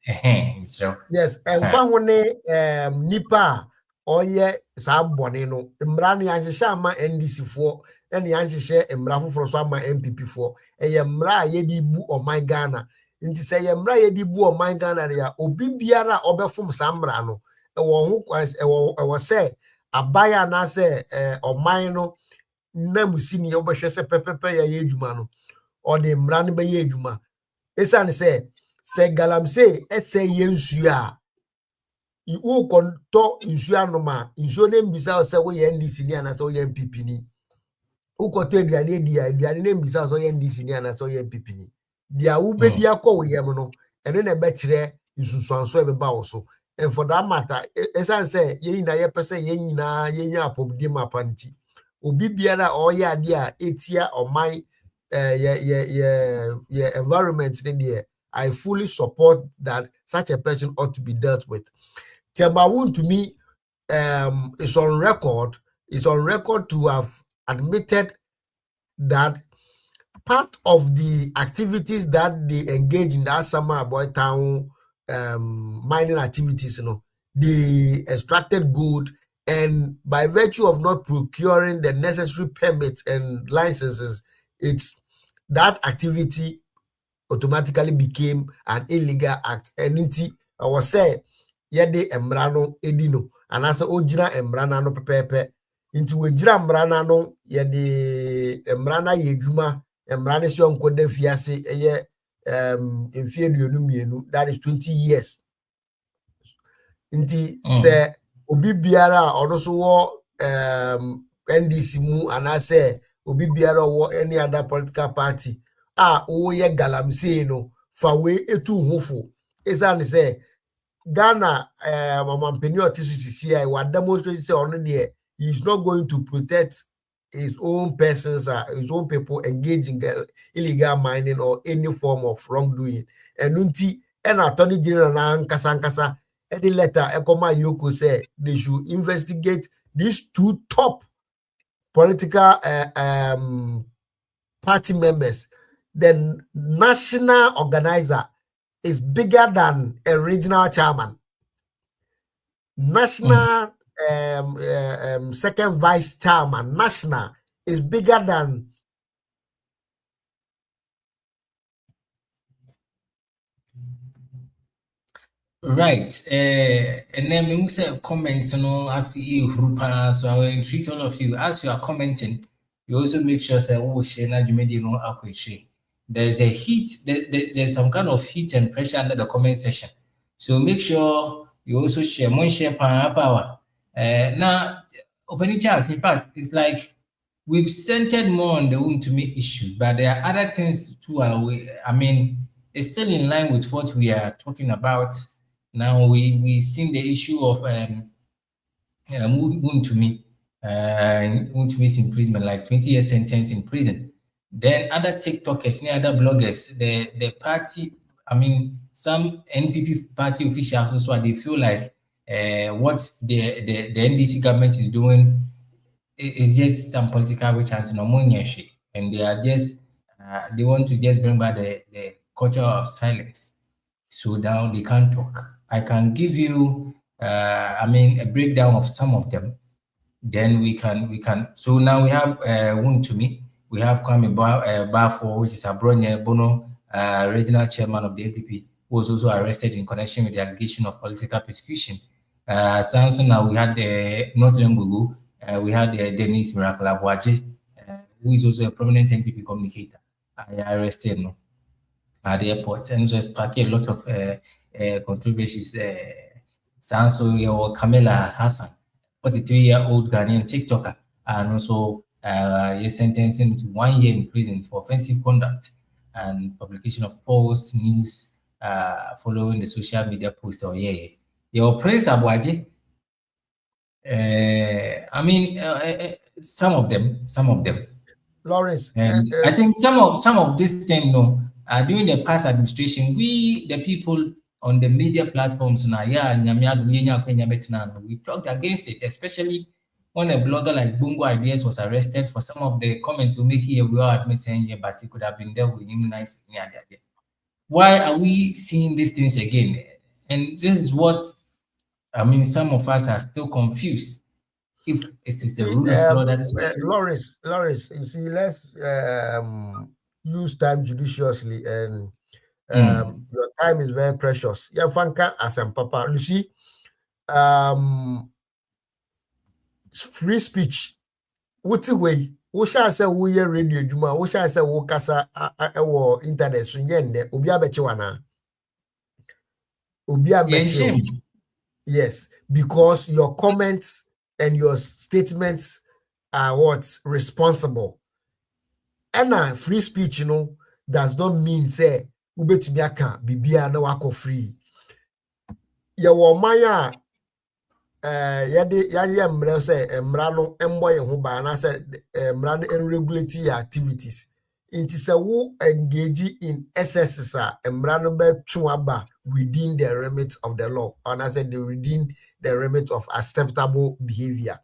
Okay. So, yes, and Fahone Nipa ɔyɛ saa bɔne no mmara no yɛahyehyɛ ama NDC foɔ ɛne yɛahyehyɛ mmara foforɔ so ama NPP foɔ ɛyɛ mmara a yɛde bu ɔman Ghana nti sɛ yɛ mmara yɛde bu ɔman Ghana no ya obi biara a ɔbɛfom saa mmara no ɛwɔ sɛ aban anaasɛ ɔman no nam si ne wobɛhwɛ sɛ pɛpɛpɛ yɛyɛ adwuma no ɔde mmara no bɛyɛ adwuma ɛsiane sɛ galamsey ɛsɛ yɛ nsuo a wokɔntɔ nsuo anom a nsuo no mbisa wo sɛ woyɛ NDC ni anaasɛ woyɛ NPP ni wokɔtɔ aduane adi a aduane no mbisa wo sɛ woyɛ NDC ni anaasɛ woyɛ NPP ni deɛ wobɛdi akɔ wo yam no ɛno na ɛbɛkyerɛ nsusuanso a ɛbɛba wo so and for that matter ɛsiane sɛ yɛn nyinaa yɛpɛ sɛ yɛn nyinaa yɛnya apɔmuden ma apa nti obi biara a ɔyɛ adeɛ a ɛtia ɔman yɛ environment ne deɛ I fully support that such a person ought to be dealt with. Tiambawun to me is on record to have admitted that part of the activities that they engage in that summer about town mining activities, they extracted gold, and by virtue of not procuring the necessary permits and licenses, it's that activity automatically became an illegal act. And I was saying, yede emrano edino, and as ojina emrana no pepepe, into ojira emrana no yede emrana yejuma, emrana si on kode fiase, inferior that is 20 years. Inti se obi biara also wo NDC mu, and I say obi biara wo any other political party. Ye galamsey no fa we etu hofo esane say Ghana mamampeni otisisi I wa demonstrate say on there he is not going to protect his own persons his own people engaging illegal mining or any form of wrongdoing enunti attorney general na nkasa any letter ekoma yoko say they should investigate these two top political party members. The national organizer is bigger than a regional chairman. National second vice chairman, national, is bigger than right. And then we say comments, as you group, so I will entreat all of you as you are commenting. You also make sure say share na jumedi no akwechi. There's a heat, there's some kind of heat and pressure under the comment section. So make sure you also share power. Now, opening chance, in fact, it's like we've centered more on the Wound2Me issue, but there are other things too. It's still in line with what we are talking about. Now, we've seen the issue of Wound2Me. Wound2Me's imprisonment, like 20 years sentence in prison. Then other TikTokers, other bloggers, the party, some NPP party officials also, they feel like what the NDC government is doing is just some political witch hunting or money, and they are just they want to just bring back the culture of silence. So now they can't talk. I can give you a breakdown of some of them. Then we can. So now we have Wound2Me. We have Kwame Bafo, which is a Abronye Bono, regional chairman of the NPP, who was also arrested in connection with the allegation of political persecution. Samson, now we had the North Lengugu, we had Dennis Miracle Abuaji, who is also a prominent NPP communicator. I arrested at the airport, and so sparked a lot of controversies. Samson or Kamela Hassan, 43-year-old Ghanaian TikToker, and also sentenced him to 1 year in prison for offensive conduct and publication of false news following the social media post. Your praise Abuaji. Some of them. Lawrence. And I think some of this thing, during the past administration, we the people on the media platforms we talked against it, especially when a blogger like Bungo Ideas was arrested for some of the comments to make here. We are admitting here, but he could have been there with immunized. Why are we seeing these things again? And this is what I mean, some of us are still confused if it is the rule of law that is Lawrence, you see, let's use time judiciously, and your time is very precious. Yeah, Fanka as papa. You see, free speech. What's the way? Wo sha say wo ye radio djuma, wo sha say wo kasa wo internet so nyende obi abeche wana. Obi abeche. Yes, because your comments and your statements are what responsible. And free speech, you know, does not mean say ubetumi aka bibia na wako free. Ya wo maya yade mra say mra no embo ye ho ba na say mra no regulate your activities. Inti say wo engage in excesses mra no be aba within the remit of the law, and I said within the remit of acceptable behavior.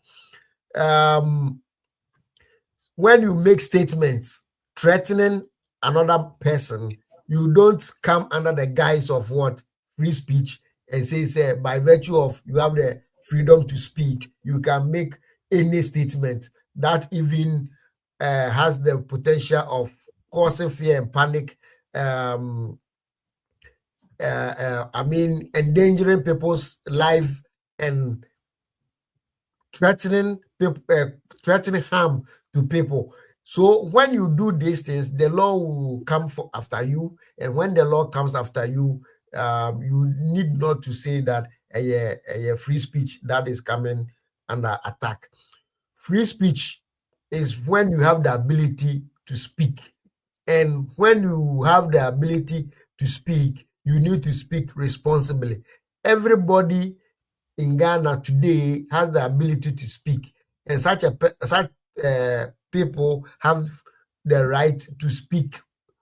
When you make statements threatening another person, you don't come under the guise of what? Free speech, and say by virtue of you have the freedom to speak, you can make any statement that even has the potential of causing fear and panic, I mean, endangering people's life and threatening people, threatening harm to people. So when you do these things, the law will come after you, and when the law comes after you, you need not to say that a free speech that is coming under attack. Free speech is when you have the ability to speak, and when you have the ability to speak, you need to speak responsibly. Everybody in Ghana today has the ability to speak, and such people have the right to speak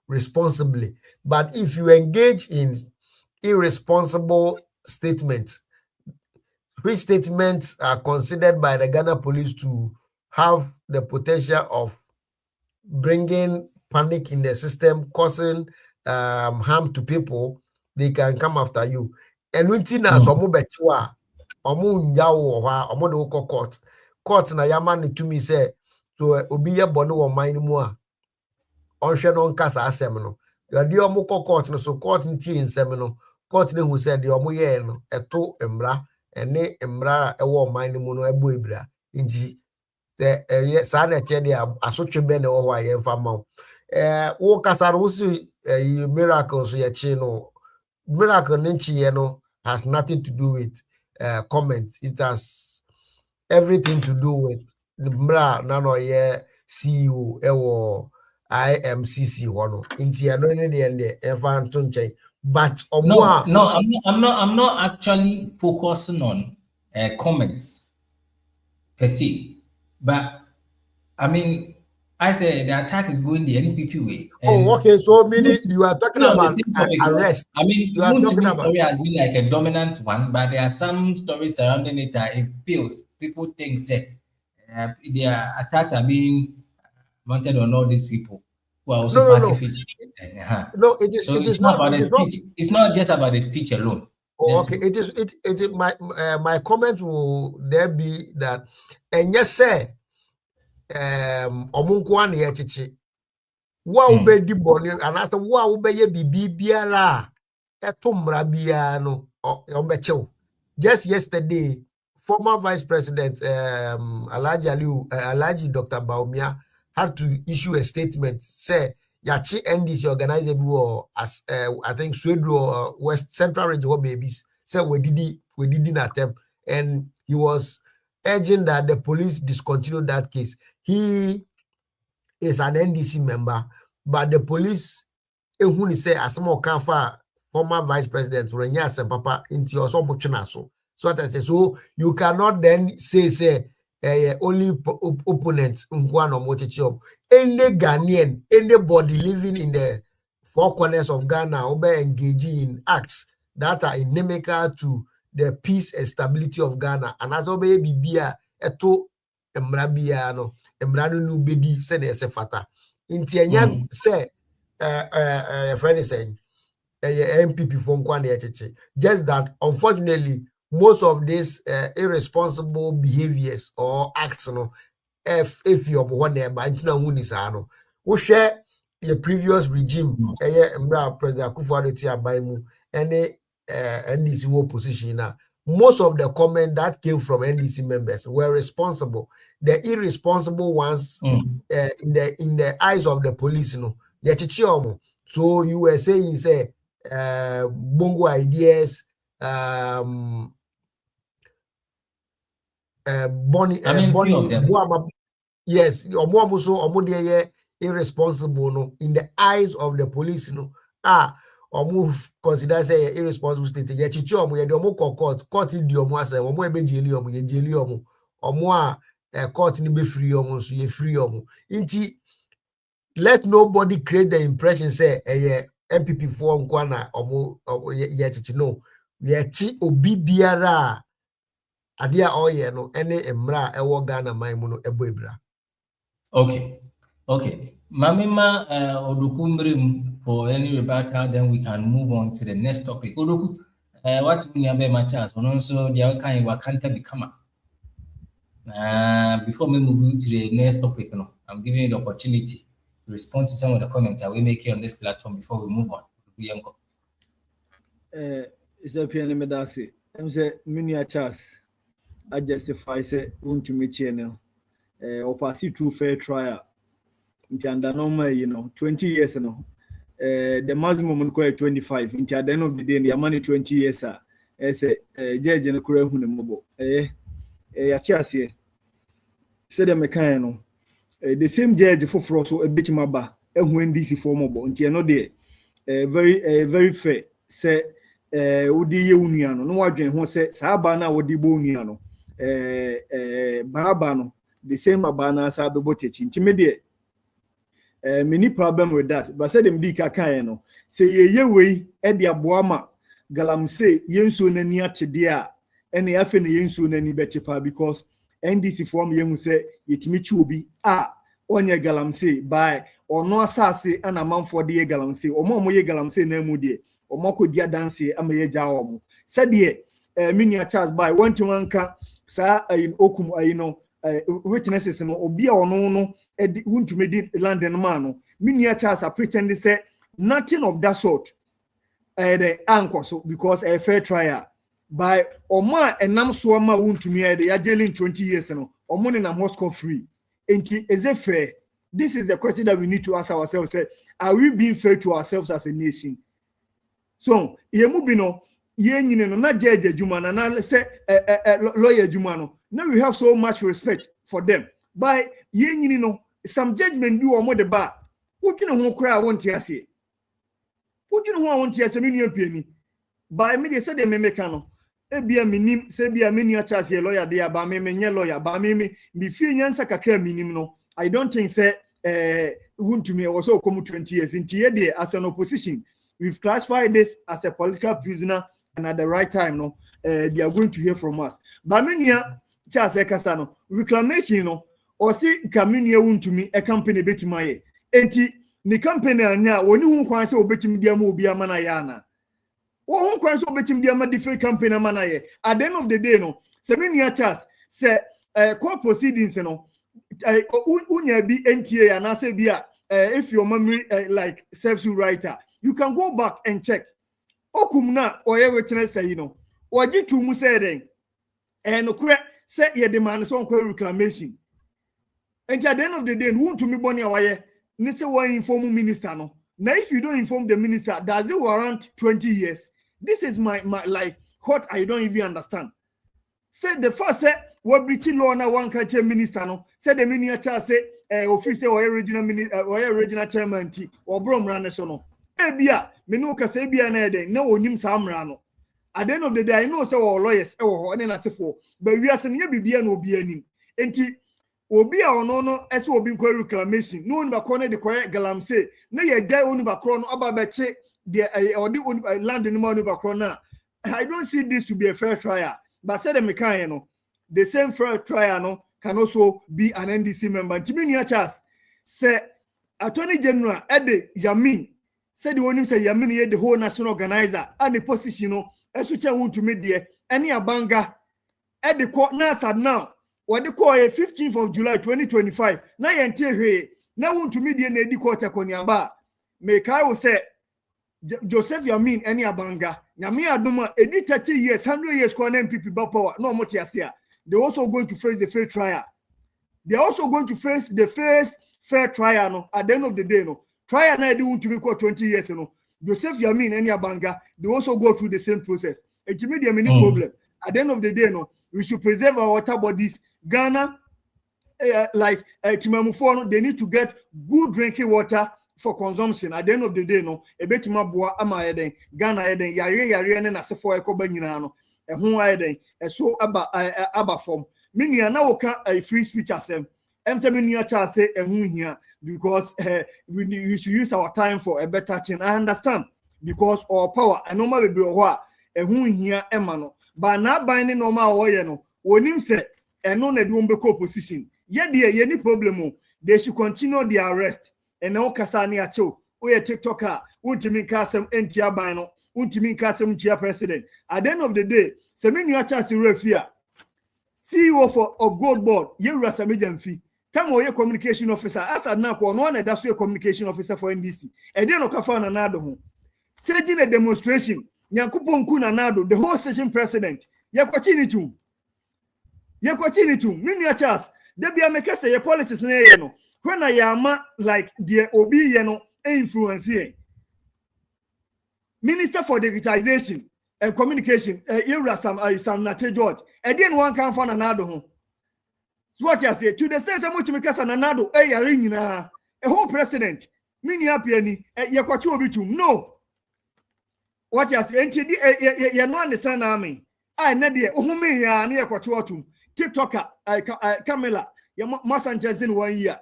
responsibly. But if you engage in irresponsible statements, which statements are considered by the Ghana police to have the potential of bringing panic in the system, causing harm to people, they can come after you. And we see now some betchwa omu nyawo wa omo de court na yaman to me say so obi ye bonu wo man mu a onhwe no nkasa asem no yade omo court no, so court ntie nsem no, court ne hu say de omo ye no eto emra ene emra ewo man mu no ebo ebra nti the sa na tie de asotwe be ne wo ho aye mfa ma wo kasa no si miracles ye chi no, miracle nchi ye no has nothing to do with comment. It has everything to do with the bra nano ye CEO ewo IMCC hono inti ano ne de ende efa ntonche. But I'm not actually focusing on comments per se, but I mean, I say the attack is going the NPP way. Okay, so meaning you are talking about arrest. I mean, Muntimi's story has been like a dominant one, but there are some stories surrounding it that it feels people think their attacks are being mounted on all these people who are also No, it is. So it it's not about the speech. It's not just about the speech alone. Okay, it is. My comment will there be that, and yes, sir. Omunkwa na ye chichi wa ube di boni anasa wa ube ye bibi biara eto mra bia no ombechew. Just yesterday, former Vice President Alhaji Dr. Baumia had to issue a statement say yachi NDC organize everywhere as I think Swedro West Central Region babies say we did not attempt, and he was urging that the police discontinue that case. He is an NDC member, but the police, who say as more for former Vice President Renya Papa into also so. So that I say, so you cannot then say only opponent any Ghanaian, anybody living in the four corners of Ghana will be engaging in acts that are inimical to the peace and stability of Ghana. And as obey bibia eto emrabia no emrano no bedi se na ese fata. Inti enya say friend is saying NPP for nkwa na echeche. Just that unfortunately most of these irresponsible behaviors or acts, if you're one there, but we share the previous regime, President Akufo-Addo any NDC opposition now. Most of the comment that came from NDC members were responsible. The irresponsible ones, in the eyes of the police, so you were saying, say, bongo ideas, yes, irresponsible no in the eyes of the police move consider say irresponsible state ye chichi omo ye de omo court di omo ase omo e be jeli omo ye jeli omo court ni be free omo so ye free omo inti let nobody create the impression say NPP for nkwa na omo ye chichi no ye chi obi biara ade a oye no ene emra ewo Ghana man mu no ebo ebra. Okay. Mamima Odukumrim for any rebuttal, then we can move on to the next topic. Oduku, what's in my chance? And also the other kind of can't become. Before we move to the next topic, I'm giving you the opportunity to respond to some of the comments that we make here on this platform before we move on. It's a piano medasi. I'm saying many chance. I justify say to me channel. Or pass it through fair trial. Under normal, 20 years, the maximum require 25. At the end of the day, the money 20 years, as a judge and a career mobile. Said the mechanic, the same judge for Frosso, a bit maba, and when DC for mobile, until no day, very fair. Say, Udi Uniano, no one who said Sabana or Diboniano, Barabano, the same Abana Sabotich, intimidate. Many problem with that, but said them big kakayano. Say ye way, Edia Boama, Galam say, Yensu Nania Chedia, and the Afin Yensu Nani Bechipa because NDC form Yen say, it michubi, onye Galam say, by or no assassi and a month for the Galam say, or Momo Galam say, Nemudi, or Moko dia dance, Amaye Jaomo. Said ye, Minia Charles by 1 to 1 can, Sa in Okum, witnesses and Obia or no. Want to make London man, many chance are pretending say nothing of that sort. The anchor so because a fair trial by Oma and Nam Swama want to me the jailing 20 years or money na Moscow free. And is it fair? This is the question that we need to ask ourselves. Say, are we being fair to ourselves as a nation? So Yemubino, Yen not judge Jumana, now say lawyer Jumano. Now we have so much respect for them. By Yen some judgment do more the bar. What you know who cry I want to say? What you know who I want to say? Many penny. By me, they said they may make no. Ebia minim, say be a mini chance a lawyer there, by me, lawyer, by me, feel yansa kakra minim no. I don't think say won to me also come 20 years into here as an opposition. We've classified this as a political prisoner, and at the right time, no, they are going to hear from us. But many chance ekasano reclamation, or see community won to me a company bit my enti ni company anya woni hu kwan se obetim dia ma obi amana ya na wo hu kwan se obetim dia ma different company amana ye at the end of the day no se many chance say court proceedings no unya bi NTA and say bia if your memory like serves you writer you can go back and check okum na oye witness say oji tu mu say den no kure say ye demand so on reclamation. And at the end of the day, who to me bonny away? Nisse one inform minister no. Now if you don't inform the minister, does it warrant 20 years? This is my like what I don't even understand. Said the first what British law na one country minister no. Said the minister say officer or original minister or original chairman or brom run so no. Ebia me no ka say bia na dey na onim samra no. At the end of the day, I know say all lawyers and then I say for but we are saying bibia no obi anim. Enti obi a ono no ese obi nkwa reclamation no oni ba kone de koye galam say na ye dai oni ba kro no aba ba che de odi land ni ma oni ba kro na. I don't see this to be a fair trial, but say the mekan no the same fair trial no can also be an NDC member. Timi ni chance say attorney general Ede Yamin said the one say Yamin ye the whole national organizer and the position no esuche wuntumi de any abanga e de ko na sad now what the call 15th of July 2025 na yente hwe na wuntumi de na edi ko tekoniaba make I will say Joseph Yamin any abanga nyame adoma edi 30 years 100 years ko na NPP ba power no mo tiasia they also going to face the fair trial. They're also going to face the first fair trial no at the end of the day no trial na they want to be 20 years no Joseph Yamin any abanga they also go through the same process. It may be a many problem at the end of the day no we should preserve our water bodies. Ghana like Timamufo they need to get good drinking water for consumption at the end of the day no ebetima boa ama eden Ghana eden yare ne na sefo ekoba nyina no ehun eden so aba form minia na woka a free speech asem minia cha say ehun hia because we should use our time for a better thing. I understand because our power and normal be ho a ehun hia ema no ba na ban ne normal wo ye no onim se eno na de wombeko opposition ye de ye ni problem they should continue the arrest. And now Kasani acho, we a TikToker, ultimate casem entia bino, ultimate casem tia president. At the end of the day, Semini Achas Refia, CEO of Gold Board, you Rasamijan fee. Come away communication officer, as at now one that's your communication officer for NDC. And then Okafana Nado. Staging a demonstration, Yakupon Kuna Nado, the whole station president. Yakwachinitum. Mini Achas, there be a make say a politics no. When I am like the Obi Yeno influence here. Minister for Digitization and Communication, Sam Nate George, and then one can find another home. What you say to the sense of much make us another a whole president, mini apiani, Yakwachu bitum. No. What you say, you know understand army. I Nadia, Ohumi ya near Kwachuatum, TikToker, Camilla, Massanchez in 1 year.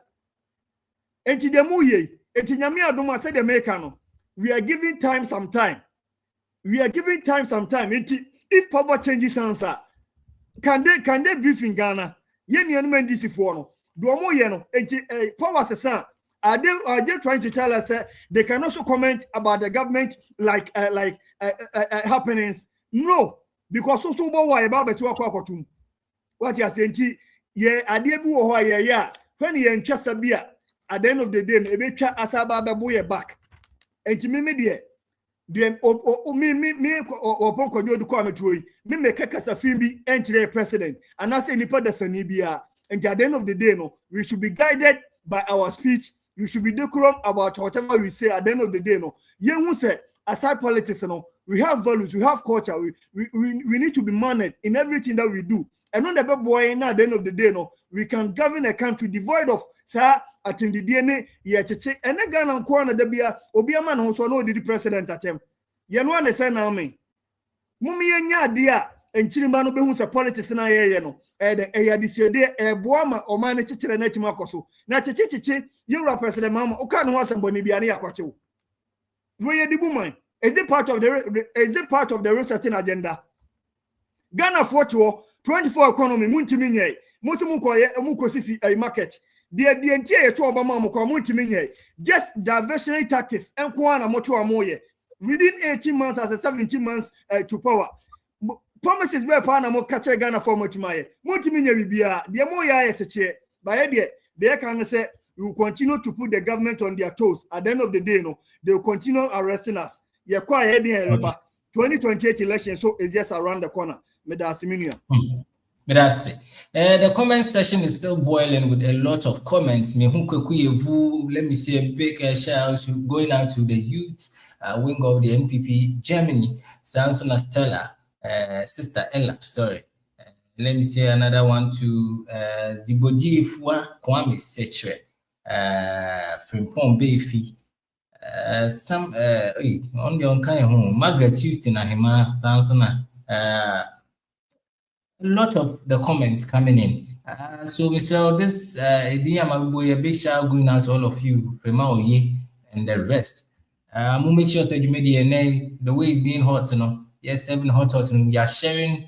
Enti demuye, enti nyame adoma said the mekano. We are giving time some time. Enti if power changes answer, can they brief in Ghana? Yen NDC for no. Duomo yeno, enti power sesa. Are they trying to tell us they can also comment about the government like happenings? No, because so why about betu akwakotum. What you say enti ye adebu ho ya when ye nchasa bia. At the end of the day, Ebecha Asaba Babuye back. And to me, dear, me or Ponko do come to me make a Casafimbi enter president. And I say Nipa de Sanibia. And at the end of the day, no, we should be guided by our speech. You should be decorum about whatever we say. At the end of the day, no, you won't say aside politics, no, we have values, we have culture, we need to be mannered in everything that we do. And on the boy, at the end of the day, no, we can govern a country devoid of sir at in the DNA yet and a gun and corner the beer Obia man who so no the president at him. You know what I say now me. Mummy and ya dear and Chilimano behuns a politics and I know. And a disade a boama or man a teacher and etimacoso. Not a chichi, you're a president, mamma, or can't want somebody be an equacho. Where the woman is it part of the resetting agenda? Ghana for 24 economy, Muntiminye, Muko Sisi a market. The entire to Obama Muntiminye, just diversionary tactics and Kwana Moto Amoye. Within 18 months as a 17 months to power. Promises were Panama catch Ghana for Motimaye. Muntiminye will be a Moya at a chair. By idea, they can say we will continue to put the government on their toes. At the end of the day, no, they will continue arresting us. You're quite heading here, 2028 election, so it's just around the corner. But that's it. The comment section is still boiling with a lot of comments. Let me say a big shout out going out to the youth wing of the NPP Germany, Sansona Stella, Sister Ella, sorry. Let me say another one to Diboji Fua Kwame Setre, Frimpon Befi, some on the kind home, Margaret Houston Ahima, Sansona. A lot of the comments coming in. So, Mr. This idea, a big shout going out to all of you, Rema Oye, and the rest. We'll make sure that you made the way it's being hot, you know. Yes, having hot, you are sharing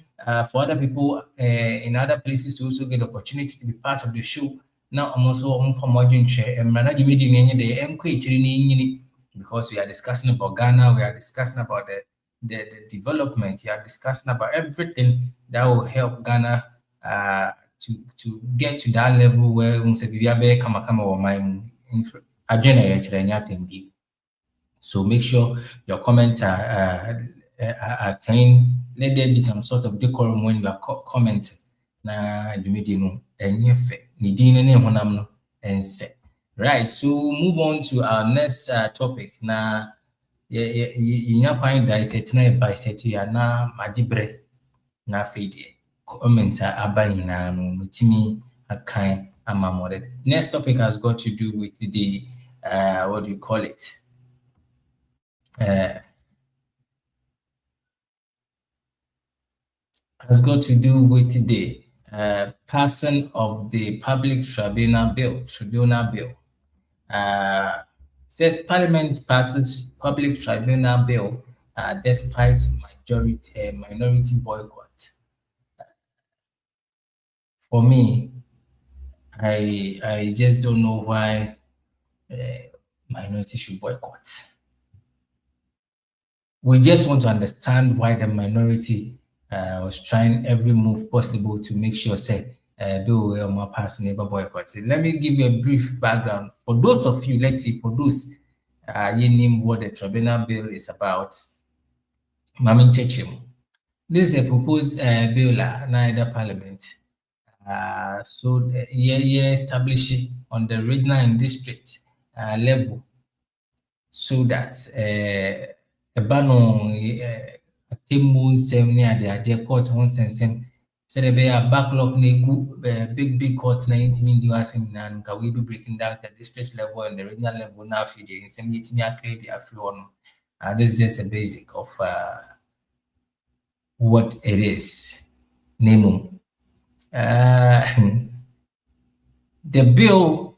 for other people in other places to also get the opportunity to be part of the show. Now, I'm also on for more share and managing the because we are discussing about Ghana, we are discussing about the development. You are discussing about everything that will help Ghana to get to that level where so make sure your comments are clean. Let there be some sort of decorum when you are commenting. Na no right, so move on to our next topic. Na dissect na dissect ya na magibre na fede comment abayina no metimi akan amamore. Next topic has got to do with the what do you call it? Has got to do with the passing of the public tribunal bill. Says Parliament passes public tribunal bill despite minority boycott. For me, I just don't know why minority should boycott. We just want to understand why the minority was trying every move possible to make sure say bill will more pass neighbor boycott. So let me give you a brief background for those of you. Let's see, for those you name what the tribunal bill is about. Mamin Chechim. This is a proposed bill neither parliament. So establish on the regional and district level, so that a ban on Timu 70 at the court on sensing said there be a backlog big courts na intimi do asking and can we be breaking down at the district level and the regional level now feeding in some me clear the afro. This is just a basic of what it is. Nemo. The bill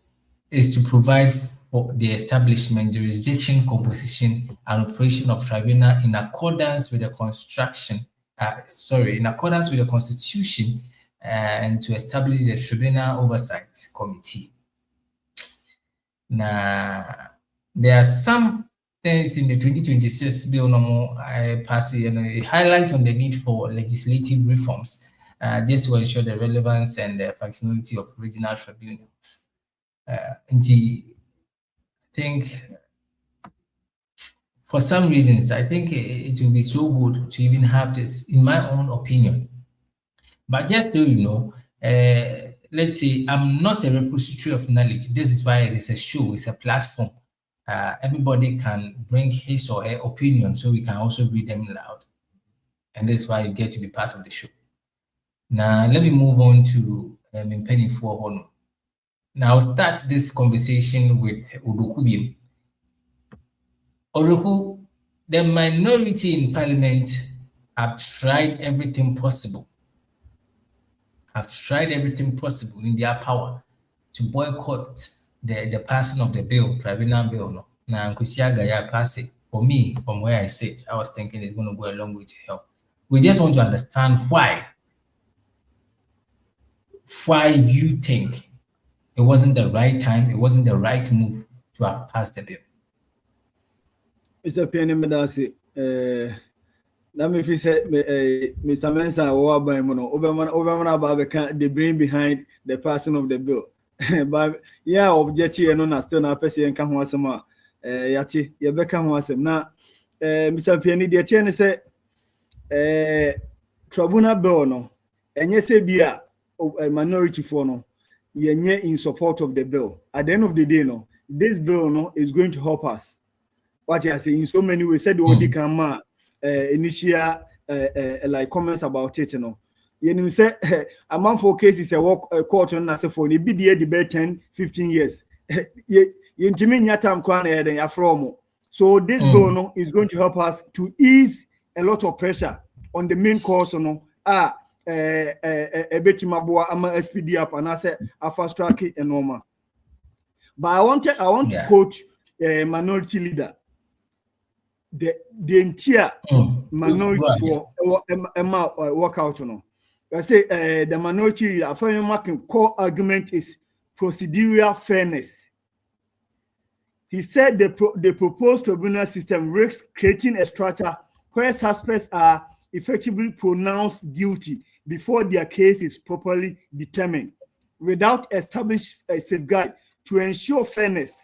is to provide for the establishment, jurisdiction, composition, and operation of tribunal in accordance with the in accordance with the Constitution, and to establish the Tribunal Oversight Committee. Now, there are some things in the 2026 bill passing, it highlights on the need for legislative reforms just to ensure the relevance and the functionality of regional tribunals. I think for some reasons, I think it will be so good to even have this, in my own opinion. But just so you know, let's say I'm not a repository of knowledge. This is why it is a show, it's a platform. Everybody can bring his or her opinion, so we can also read them loud. And that's why you get to be part of the show. Now, let me move on to Mpeni Fuohono. Now, I'll start this conversation with Odoku. Odoku, the minority in parliament have tried everything possible. In their power to boycott the passing of the bill, tribunal bill. No. Now, Nkusiaga ya pass it. For me, from where I sit, I was thinking it's going to go a long way to help. We just want to understand why you think it wasn't the right time, it wasn't the right move to have passed the bill. It's a penny medasi. Let me say, Mr. Mensa, the brain behind the passing of the bill. But yeah, objective and on still not person can was some yati, Yabeka was him. Now, Mr. Penny, the chain say, Tribunal bill, no, and yes, be a minority for no. You're in support of the bill. At the end of the day, no, this bill no is going to help us. What you say in so many ways, said the can initial like comments about it, you know. You say a month for cases a work court on as a phone, it be the debate 10-15 years. You intimate your time crown from. So this bill no is going to help us to ease a lot of pressure on the main course, you know. A bit more ama SPD up and I said a fast track it and normal. But I want to quote a minority leader. The entire minority for workout. No, I say the minority leader. For marking core argument is procedural fairness. He said the proposed tribunal system risks creating a structure where suspects are effectively pronounced guilty before their case is properly determined, without established a safeguard to ensure fairness.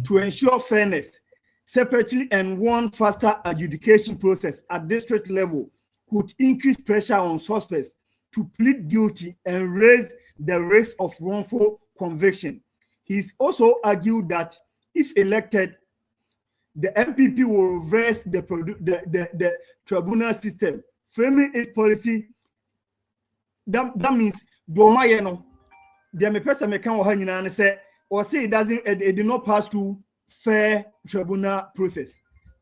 To ensure fairness, separately and one faster adjudication process at district level could increase pressure on suspects to plead guilty and raise the risk of wrongful conviction. He's also argued that if elected, the NPP will reverse the tribunal system, framing its policy. That means Domayeno, the person may come and say, or say it did not pass through fair tribunal process.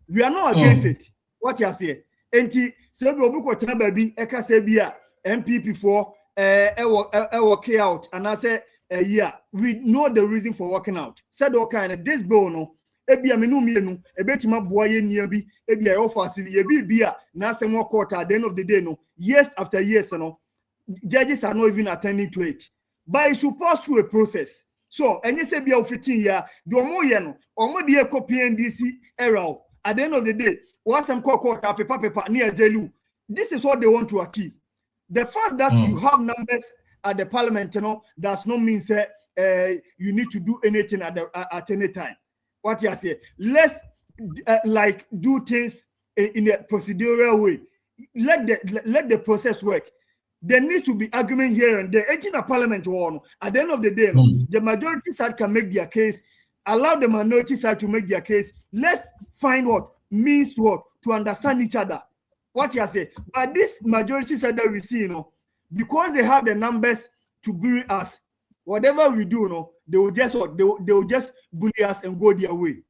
We are not against it. What you say? Enti so we obuko tena baby eka say bia NPP for working out and I say yeah, we know the reason for working out. Said all kind of this bill no ebia menu mienu ebetima boa ye nia bi ebia offer asibi ye bia na say more court at the end of the day no, years after years no, judges are not even attending to it. But it should pass through a process. So, and you say be of 15 years, do more yen, or more dear copy NDC error. At the end of the day, once I'm called paper near Jelu, this is what they want to achieve. The fact that you have numbers at the parliament, you know, does not mean that you need to do anything at any time. What you say? Let's like do things in a procedural way. Let the process work. There needs to be argument here and there. In a parliament war, at the end of the day, the majority side can make their case. Allow the minority side to make their case. Let's find what means what to understand each other. What you say? But this majority side that we see, you know, because they have the numbers to bully us, whatever we do, you know, they will just what they will just bully us and go their way.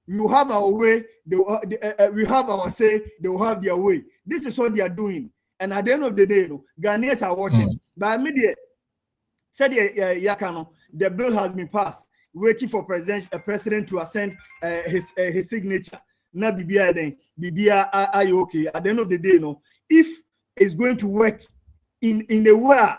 We will have our way. We have our say. They will have their way. This is what they are doing. And at the end of the day, you know, Ghanaians are watching. But immediately, said Yakano, the bill has been passed, waiting for president to ascend his signature. Na Bibia then, Bibia are you okay? At the end of the day, you know, if it's going to work in the way,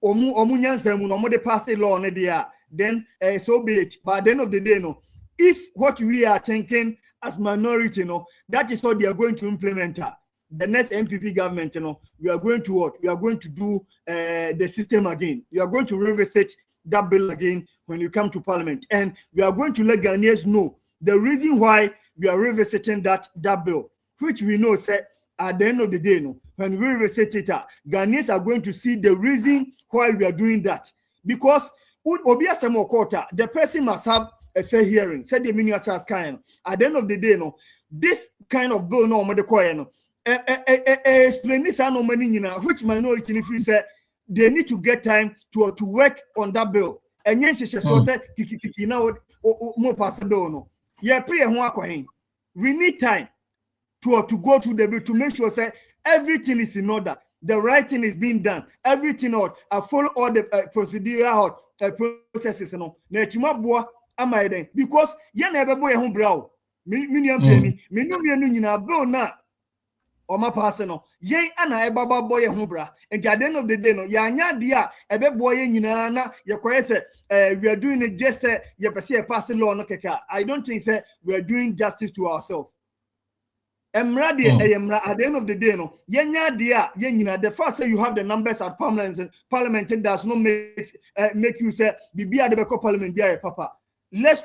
omu pass a law on the then so be it. But at the end of the day, you know, if what we are thinking as minority, you know, that is what they are going to implement. The next NPP government, you know, we are going to what? We are going to do the system again. We are going to revisit that bill again when you come to parliament. And we are going to let Ghanaians know the reason why we are revisiting that bill, which we know, say, at the end of the day, you know, when we revisit it, Ghanaians are going to see the reason why we are doing that. Because the person must have a fair hearing. Said the miniature kind. At the end of the day, you know, this kind of bill, no, explain this which minority if we say they need to get time to work on that bill. And yes, she so say now more possible no. Yeah, we need time to go through the bill to make sure that everything is in order. The right thing is being done. Everything out. I follow all the procedural processes. No, because you never boy home brow. Me no Oma personal, yen ana ebaba boy hubra, and at the end of the day, no, yanya dia, ebe boy yinana, your we are doing it just you perceive a passing law no keka. I don't think we are doing justice to ourselves. Emradi emra at the end of the day, no, yenya dia, yenina, the first say you have the numbers at parliament does not make you say, Bibia de Beko Parliament, dear Papa. Let's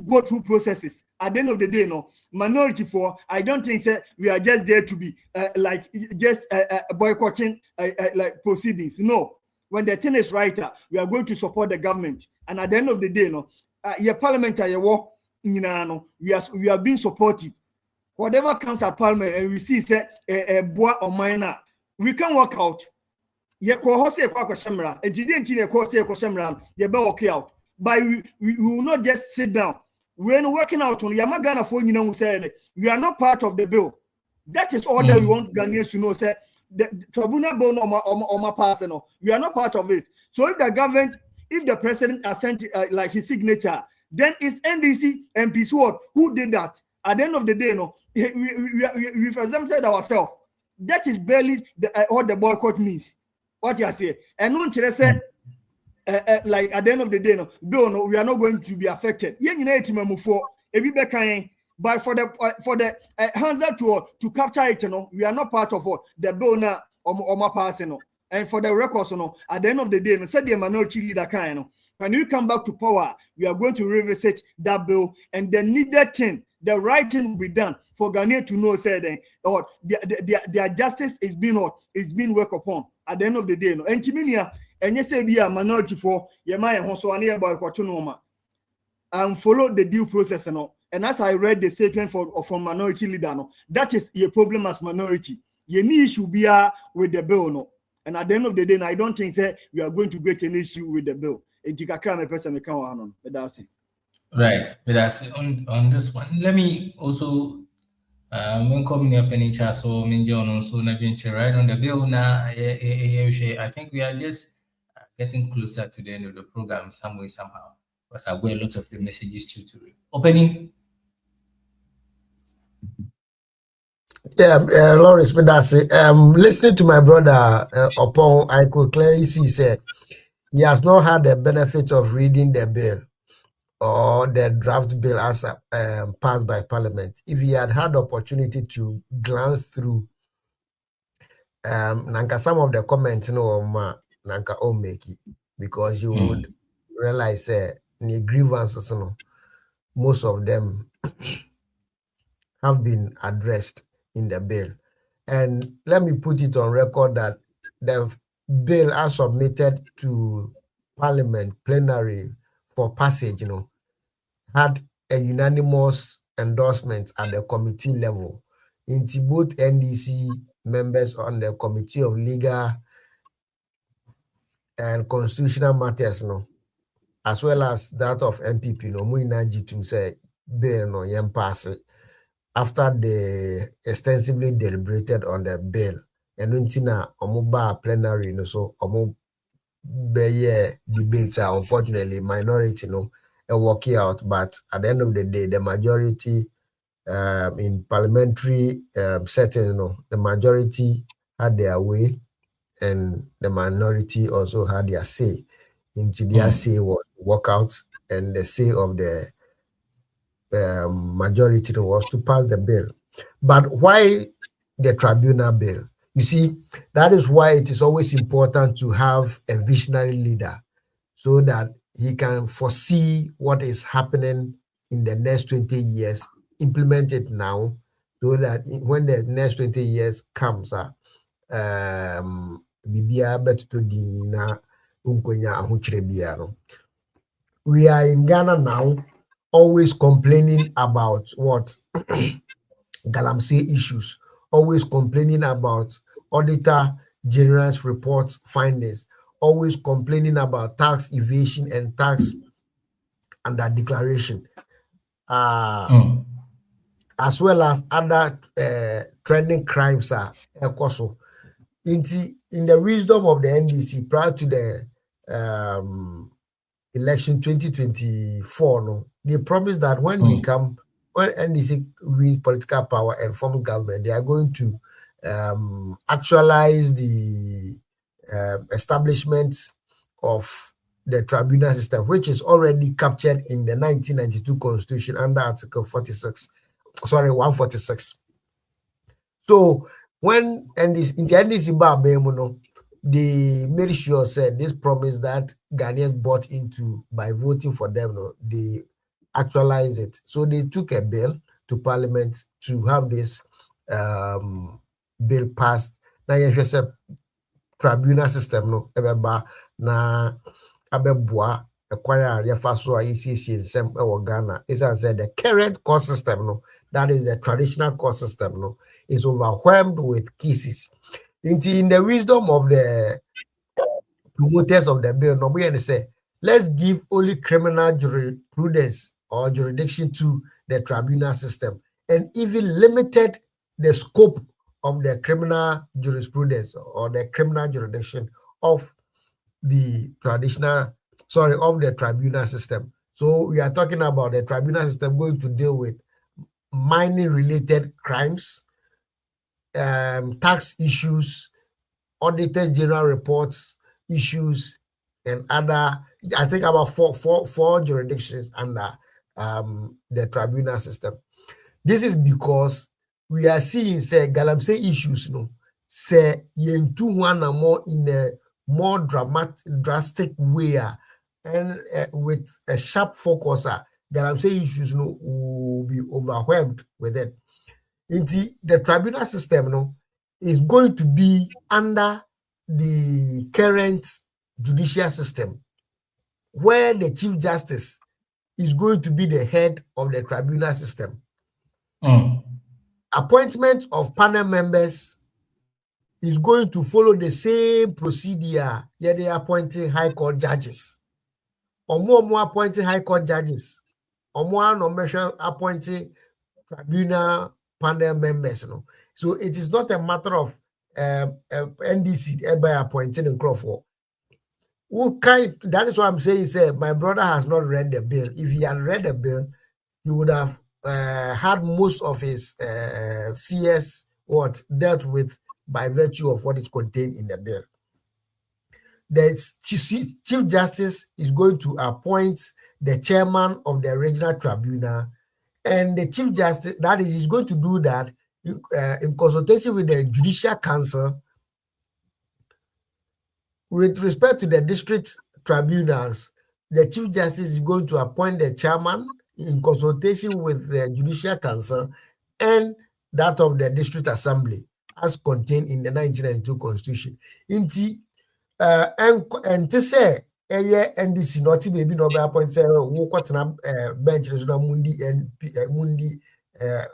go through processes. At the end of the day, no, minority for, I don't think we are just there to be boycotting like proceedings. No, when the thing is right, we are going to support the government. And at the end of the day, no, your parliament, your we are being supportive. Whatever comes at parliament and we see a boy or minor, we can work out. You okay out. But we will not just sit down. When working out on Yamagana phone, you know, said we are not part of the bill. That is all that we want Ghanaians to know. Say the tribunal bill no my personal. We are not part of it. So if the government, if the president has sent like his signature, then it's NDC and NPP who did that. At the end of the day, no, we've exempted ourselves. That is barely what the boycott means. What you say, and no interest. Like at the end of the day, no, bill, no, we are not going to be affected. Yen you know for if you be kind, But for the handler to capture it, we are not part of the bill now or passing. And for the records, at the end of the day, said the minority leader kind. When we come back to power, we are going to revisit that bill, and the needed thing, the right thing will be done for Ghanaian to know, say or their justice is being worked upon. At the end of the day, and Chiminia, and you say be a minority for Yamaya Honsoania by Quatunoma, and follow the due process. And as I read the statement from minority leader, that is a problem as minority. You need issue be with the bill, and at the end of the day, I don't think that we are going to get an issue with the bill. Right, but that's on this one. Let me also come near Penny Chaso, Minjon, also right on the bill now. I think we are just getting closer to the end of the program some way, somehow. Because I've got a lot of the messages to read. Opening. Yeah, Lawrence, but that's it. Listening to my brother Opon, I could clearly see said he has not had the benefit of reading the bill or the draft bill as passed by Parliament. If he had had the opportunity to glance through nanka some of the comments, nanka make it, because you would realize the grievances, most of them have been addressed in the bill. And let me put it on record that the bill as submitted to Parliament plenary for passage, had a unanimous endorsement at the committee level. Into both NDC members on the Committee of Legal and Constitutional Matters, as well as that of NPP, Muinaji say bill yam pass it. After they extensively deliberated on the bill, and untina omuba plenary, so omu debate, unfortunately, minority, working out, but at the end of the day, the majority in parliamentary setting, the majority had their way, and the minority also had their say. Into their say was work out, and the say of the majority was to pass the bill. But why the tribunal bill? You see, that is why it is always important to have a visionary leader, so that he can foresee what is happening in the next 20 years, implement it now, so that when the next 20 years comes, we are in Ghana now, always complaining about what Galamsey issues, always complaining about Auditor General's reports findings, always complaining about tax evasion and tax under declaration, as well as other trending crimes are also. In the wisdom of the NDC prior to the election 2024, they promised that when NDC wins political power and form government, they are going to actualize the establishment of the tribunal system, which is already captured in the 1992 Constitution under Article 146. So when NDC they made sure said this promise that Ghanaians bought into by voting for them, they actualize it. So they took a bill to Parliament to have this bill passed. Now you a tribunal system na abeboa acquire yefaso ICC nsem e Ghana. Is I said the current court system, that is the traditional court system, is overwhelmed with cases. In the wisdom of the promoters of the bill, we say, let's give only criminal jurisprudence or jurisdiction to the tribunal system, and even limited the scope of the criminal jurisprudence or the criminal jurisdiction of the of the tribunal system. So we are talking about the tribunal system going to deal with mining related crimes, tax issues, Auditor General reports issues, and other, I think about four jurisdictions under the tribunal system. This is because we are seeing say galamsey issues no say yentu one or more in a more drastic way and with a sharp focus galamsey issues no will be overwhelmed with it. The tribunal system no is going to be under the current judicial system, where the Chief Justice is going to be the head of the tribunal system. Appointment of panel members is going to follow the same procedure where they appointing high court judges. Or more appointing high court judges. Or more measure appointing tribunal panel members. No? So it is not a matter of NDC by appointing in Crawford. That is what I'm saying. Say my brother has not read the bill. If he had read the bill, he would have had most of his fears dealt with by virtue of what is contained in the bill. The Chief Justice is going to appoint the chairman of the regional tribunal, and the Chief Justice that is going to do that in consultation with the Judicial Council. With respect to the district tribunals, the Chief Justice is going to appoint the chairman in consultation with the Judicial Council and that of the District Assembly, as contained in the 1992 Constitution. And to say, NDC not maybe no be appoint say who bench na mundi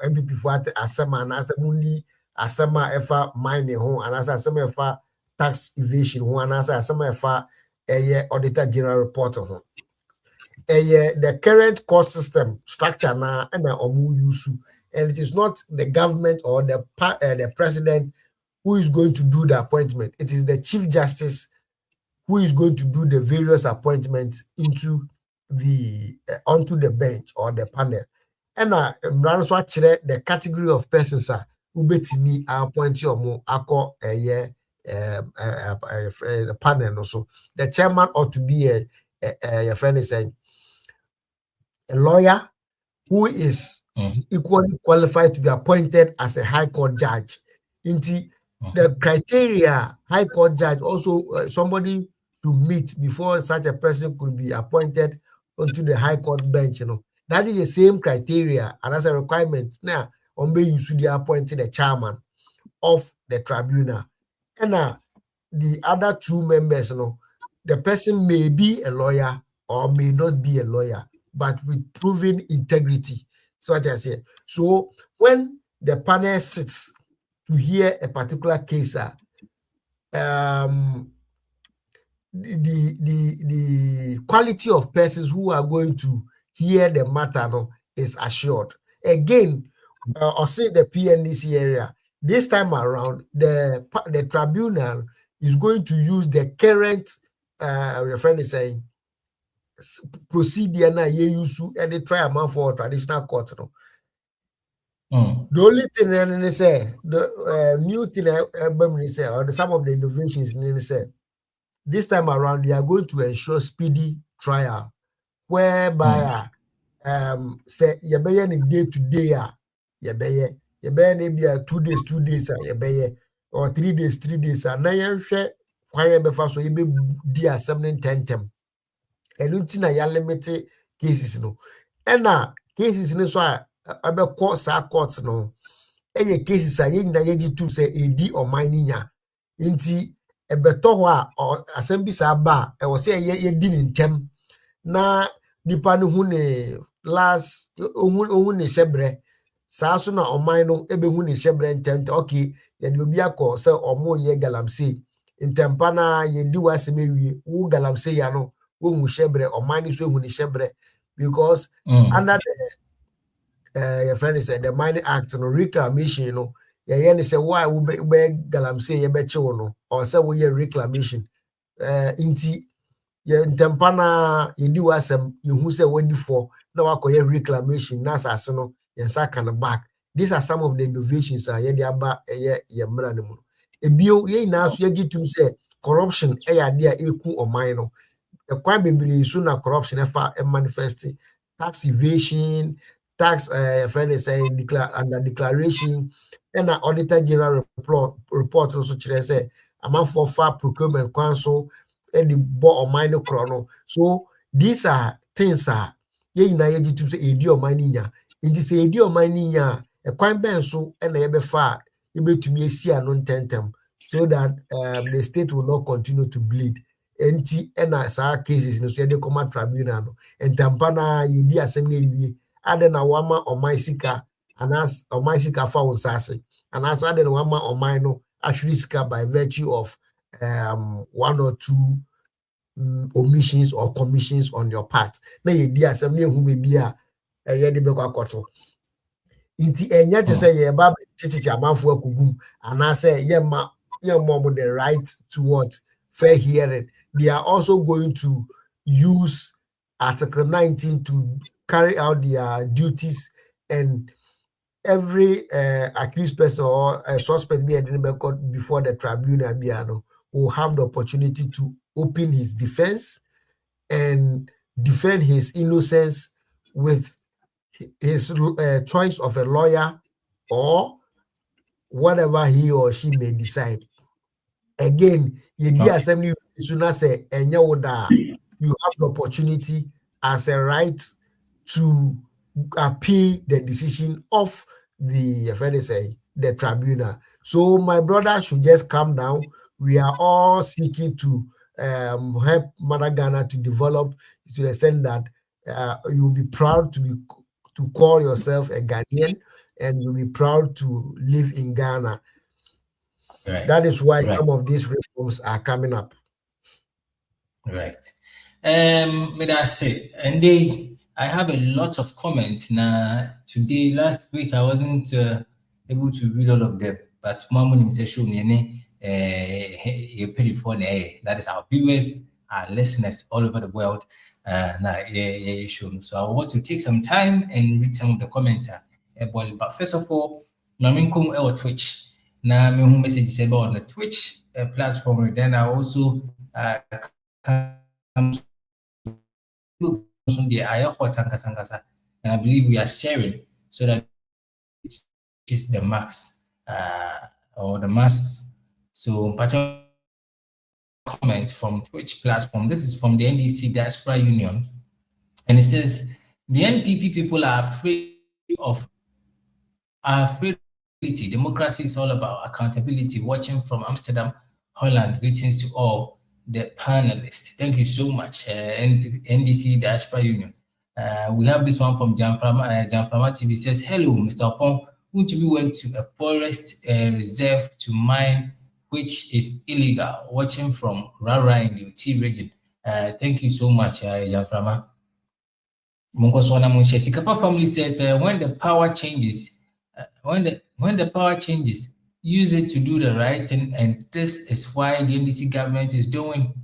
NPP for asema na mundi asema efa mining ho and asema efa tax evasion ho and asema efa auditor general report ho. The current court system structure na omu use, and it is not the government or the president who is going to do the appointment. It is the Chief Justice who is going to do the various appointments into onto the bench or the panel. And the category of persons who betimi appoint you more the panel also. The chairman ought to be your friend is saying a lawyer who is equally qualified to be appointed as a high court judge. The criteria high court judge also somebody to meet before such a person could be appointed onto the high court bench. That is the same criteria and as a requirement now on you should be appointed the chairman of the tribunal. And the other two members, the person may be a lawyer or may not be a lawyer, but with proven integrity. So what I say. So when the panel sits to hear a particular case, the quality of persons who are going to hear the matter is assured. Again, or say the PNDC area, this time around, the tribunal is going to use the current, your friend is saying, procedure na ye use and they try amount for traditional court. The only thing they say, the new thing they say, or some of the innovations they say, this time around, they are going to ensure speedy trial, whereby say you be any day to day, you be maybe 2 days, you be or 3 days, and now you share why be fast so you be dear 7-10. And you think you limited cases no, and now cases no so about courts no, any cases are you na you to say AD or mining ya, inti. Ebetowa or assembly saba e was say ye din intem na nipa no hu ne last ohun ne shebre saa so na oman no ebe hu ne shebre intem okay ye de obi akọ say omo ye galamsey intempa na ye di wasem ewie wo galamsey ya no wo hu shebre oman so hu ne shebre because under the your friend said the Mining Act no reclamation yeah, say why we be galamsey ye be chiwo no or say we reclamation inti ye ntempana ye di wasem ye hu say we di for na wakoye reclamation na asase no ye sa kan back. These are some of the innovations ye di aba ye mra ne mu ebio ye na so ye gitum say corruption ya de a eku oman no e kwan bebre so na corruption e fa manifest tax evasion, tax friend is saying under declaration and an auditor general report also say amount for far procurement council and the board of minor chrono. So these are things are ye na ye to say edi o mani nya nti say edi o mani nya e kwan ben so e na ye be fa ye betumi esi ano ntentem so that the state will not continue to bleed. Enti na sa cases no so ye de come tribunal no entampa na ye di asem na ewie ade na wama omai sika anas omai sika fa wonsase anas ade na wama omai no actually sika by virtue of one or two omissions or commissions on your part. Na ye di asem na ehu bebi a ye de be kwakoto. Inti enya te say ye ba chichichi amanfo akugum ana say ye ma the right to what fair hearing. They are also going to use Article 19 to carry out their duties, and every accused person or suspect before the tribunal will have the opportunity to open his defense and defend his innocence with his choice of a lawyer or whatever he or she may decide. Again, you assembly sooner say you have the opportunity as a right to appeal the decision of the tribunal. So my brother should just calm down. We are all seeking to help Mother Ghana to develop to the extent that you'll be proud to call yourself a Ghanaian, and you'll be proud to live in Ghana. Right. That is why some of these reforms are coming up. Right. May I say, and I have a lot of comments now. Today, last week, I wasn't able to read all of them, but Mamunim says, show me that is our viewers, our listeners all over the world. So I want to take some time and read some of the comments. But first of all, Naminkum or Twitch. Now, me who message about on the Twitch platform. Then I also come and I believe we are sharing so that it's the max or the masses. So comment from Twitch platform. This is from the NDC Diaspora Union, and it says the NPP people are afraid of democracy is all about accountability. Watching from Amsterdam, Holland. Greetings to all the panelists. Thank you so much, NDC Diaspora Union. We have this one from Janframa TV. Says, hello, Mr. Opon. Won't you went to a forest reserve to mine, which is illegal? Watching from Rara in the UT region. Thank you so much, Janframa. Sikapa family says, when the power changes, when the power changes, use it to do the right thing, and this is why the NDC government is doing.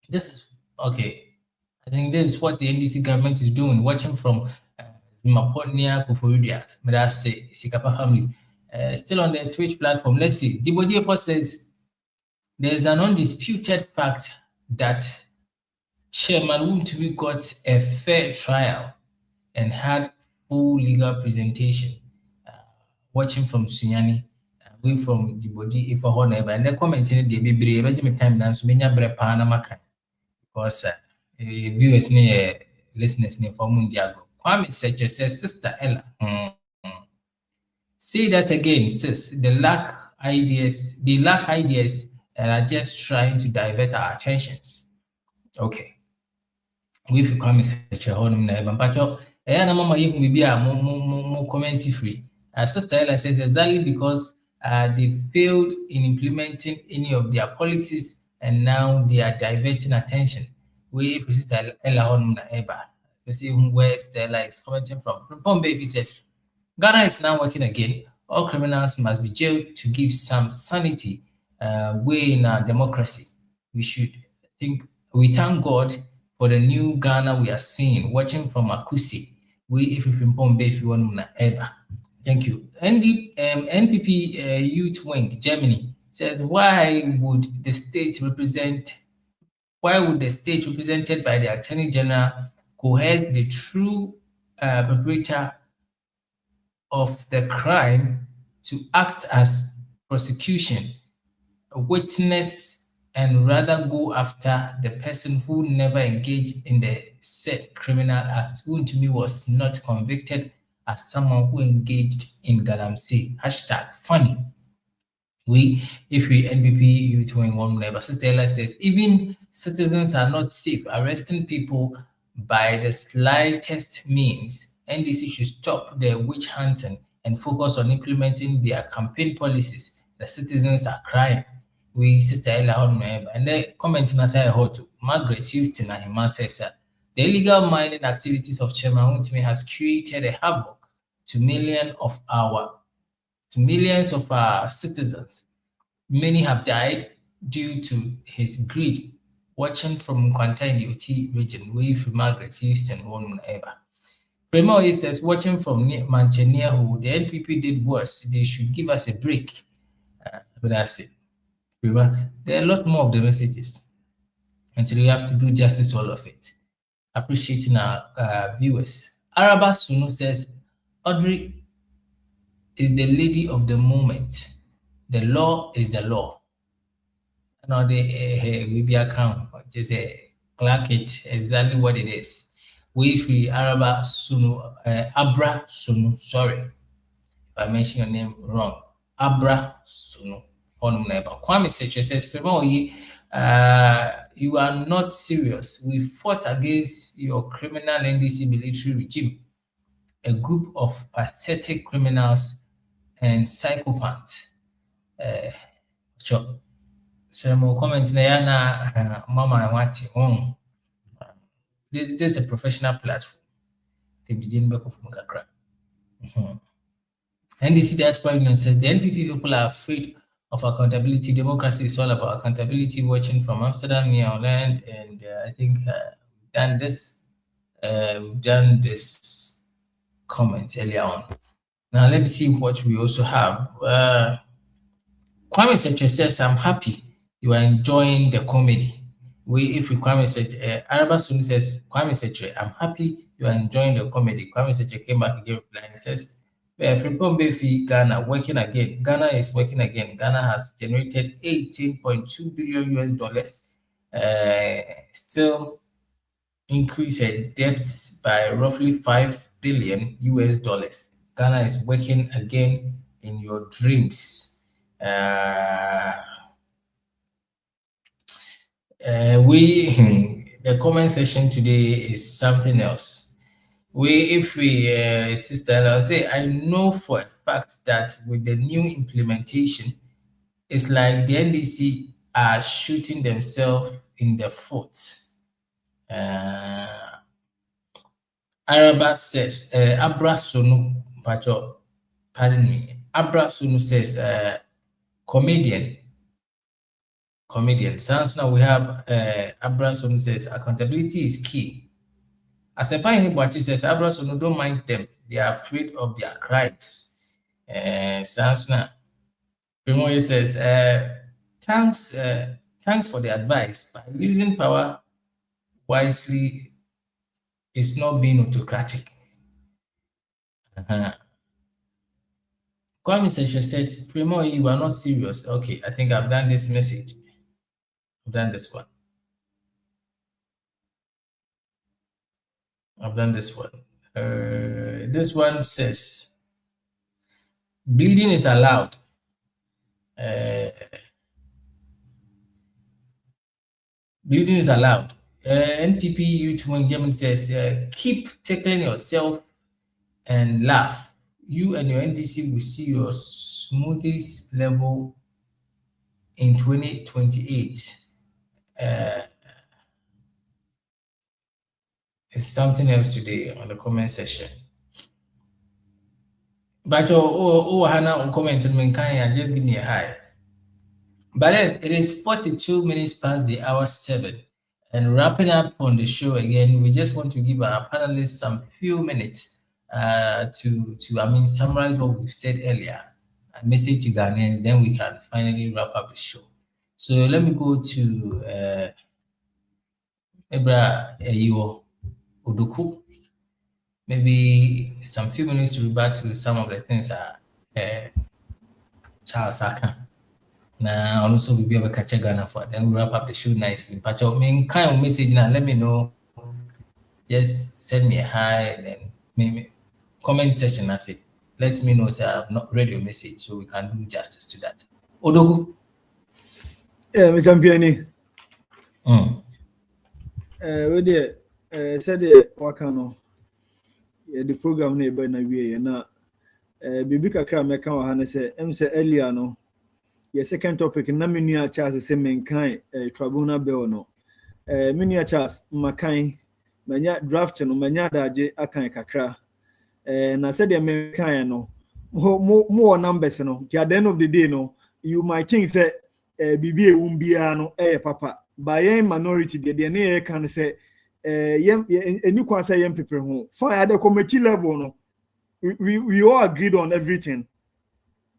This is okay. I think this is what the NDC government is doing. Watching from Maponia Kufuridia, Medase Sikapa family, still on the Twitch platform. Let's see. Dibodiepo says there is an undisputed fact that Chairman Wumtubi got a fair trial and had full legal presentation. Watching from Sunyani, away from Djibouti, if a honor, and the comment in the baby, Benjamin time now, so many Panama, because viewers near listeners near for Mundiago. Kwame says, Sister Ella, say that again, sis, they lack ideas, and are just trying to divert our attentions. Okay. We've come such a home never, but mama, you can be a more comment free. Sister Ella says exactly because they failed in implementing any of their policies, and now they are diverting attention. We Sister Ella on Eba. You see where Stella is commenting from. From Bombay, he says, Ghana is now working again. All criminals must be jailed to give some sanity way in our democracy. We thank God for the new Ghana we are seeing. Watching from Akusi. We from Bombay, if you want ever. Thank you. NPP Youth Wing, Germany, says, why would the state represented by the Attorney General coerce the true perpetrator of the crime to act as prosecution, a witness, and rather go after the person who never engaged in the said criminal act, who to me was not convicted as someone who engaged in galamsey. Hashtag funny. If we NPP youth wing one neighbor, Sister Ella says, even citizens are not safe. Arresting people by the slightest means. NDC should stop the witch hunting and focus on implementing their campaign policies. The citizens are crying. Sister Ella on neighbor, and the comments in Asaya Hoto, Margaret Houston and Hima says that the illegal mining activities of Chairman Untimi has created a havoc to millions of our citizens. Many have died due to his greed. Watching from Kwanta in the OT region, from Margaret Houston, one ever. Premo says, watching from Manchester, who the NPP did worse, they should give us a break. But that's it. There are a lot more of the messages, until we have to do justice to all of it. Appreciating our viewers. Araba Sunu says, Audrey is the lady of the moment. The law is the law. Now we be account just clark it exactly what it is. We free Araba Sunu, Abra Sunu. Sorry if I mention your name wrong. Abra Sunu. Kwame Seche says, you are not serious. We fought against your criminal NDC military regime, a group of pathetic criminals and psychopaths. Sure. So more comment na mama wati home. This is a professional platform. NDC Diaspora Union says the NPP people are afraid of accountability. Democracy is all about accountability. Watching from Amsterdam, near Holland, and I think we've done this comment earlier on. Now let me see what we also have. Kwame Seche says, I'm happy you are enjoying the comedy. Kwame Seche, Araba Sunu says, Kwame Seche, I'm happy you are enjoying the comedy. Kwame Seche came back again replying. He says, Ghana working again. Ghana is working again. Ghana has generated $18.2 billion, still increase her debts by roughly $5 billion. Ghana is working again in your dreams. The comment section today is something else. Sister, I'll say, I know for a fact that with the new implementation, it's like the NDC are shooting themselves in the foot. Araba says, Abra Sunu, pardon me. Abra Sunu says, comedian. Sounds now we have Abra Sunu says, accountability is key. As a Pine Hibachi says, Abra Sunu, don't mind them. They are afraid of their crimes. Sounds now. Primo says, thanks for the advice. By using power wisely is not being autocratic. Kwame Seche says, Primo, you are not serious. Okay, I think I've done this message. I've done this one. This one says, bleeding is allowed. Bleeding is allowed. NPP Youth Wing German says, keep tackling yourself and laugh. You and your NDC will see your smoothest level in 2028. It's something else today on the comment section. But Hannah commented, just give me a hi. But then it is 42 minutes past the hour 7. And wrapping up on the show again, we just want to give our panelists some few minutes to summarize what we've said earlier. A message to Ghanaians, then we can finally wrap up the show. So let me go to Ebra Eyo Odoku. maybe some few minutes to rebut to some of the things Charles Aka. Now also we'll be able to catch a Ghana for. Then we'll wrap up the show nicely. But I mean, kind of message now. Let me know. Just send me a hi and maybe comment section. I say, let me know. Say I've not read your message, so we can do justice to that. Odogu. Mr. Mpiani. Said the Wakano. The program neighbor na we na bibi kakra meka wa ha say say earlier no your second topic na menua Charles say menkan tribunal bill no menua Charles makan manya draft no manya daje akan kakra na said the menkan no more numbers no at the end of the day no you might think say bibi ewumbia no papa by minority the na can say any kwa say young people who fine at the committee level no we all agreed on everything.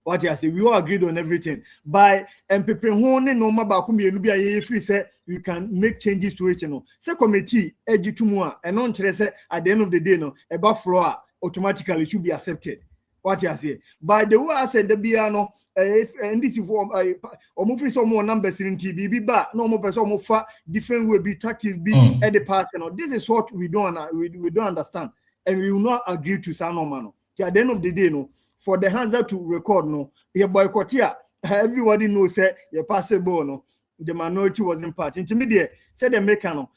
What you say, we all agreed on everything. By MPP who no maba kumienu bia ye free say you can make changes to it no. Say committee eji tumwa and on say at the end of the day no about floor automatically should be accepted. What you say. By the way I said the bia no if NDC form or free some more numbers in TB ba no more person more far different way be tactics be at the past you know. This is what we don't understand and we will not agree to some no. At the end of the day no for the hands to record no you boycott here everybody knows say you passable no the minority wasn't part intermediate said the mechano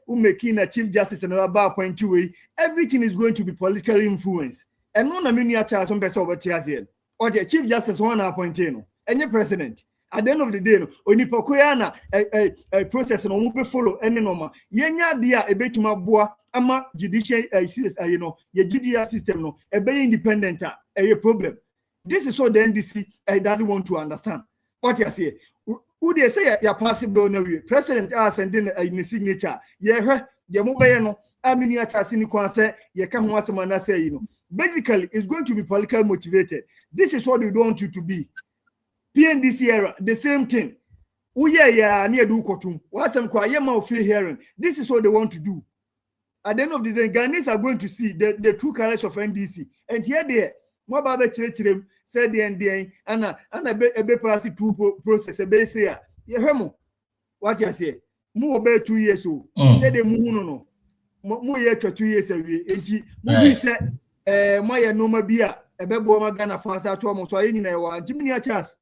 who making a chief justice and about point two way everything is going to be politically influenced and no na many charge some person over here or the chief justice one appointed no any president at the end of the day no onipokoya na a process no mo be follow any normal yenya dia ebetuma boa ama judicial you know your judicial system no be independent a problem. This is what the NDC doesn't want to understand. What you say? Who they say you're possible no way. President are sending a signature. Yeah, the mobile no. I mean, you're trusting you say you can't want someone say you know. Basically, it's going to be politically motivated. This is what we don't want you to be. PNDC era, the same thing. Oh yeah, near do kotum. What's some quiet mouth feel hearing? This is what they want to do. At the end of the day, Ghanaians are going to see the true colors of NDC. And here they more about the said the NDA and a be pass through process a base here. You what you say? More about 2 years old. Say the moon no more year 2 years away. And said, my no beer, a bebo Ghana fans out almost any one. Jimmy a chance.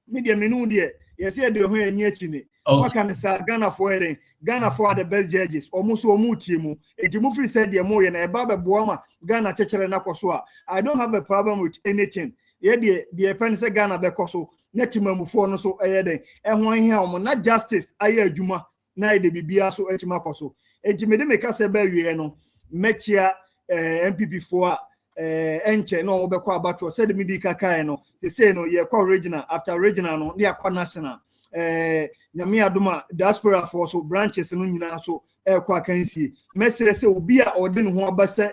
Media menu dear. Yes, yeah, the way near Chine. What can say Ghana for heading? Ghana for the best judges, almost so mutimu. A Jimufri said the more and a Baba Boama, Ghana Teacher and Akoswa. I don't have a problem with anything. Yeah, the apprentice Ghana Becoso, Netimum for no so ahead. And one here, not justice, I Juma, neither be Biaso Etimacoso. Etimedemeka Seberiano, Metia NPP4. Enche no obekwa abato said midika kaino they say no ye kwa regional after regional no they are national nyame adoma diaspora for so branches no nyina so kwa kansi mesere se obi a ode ne ho abase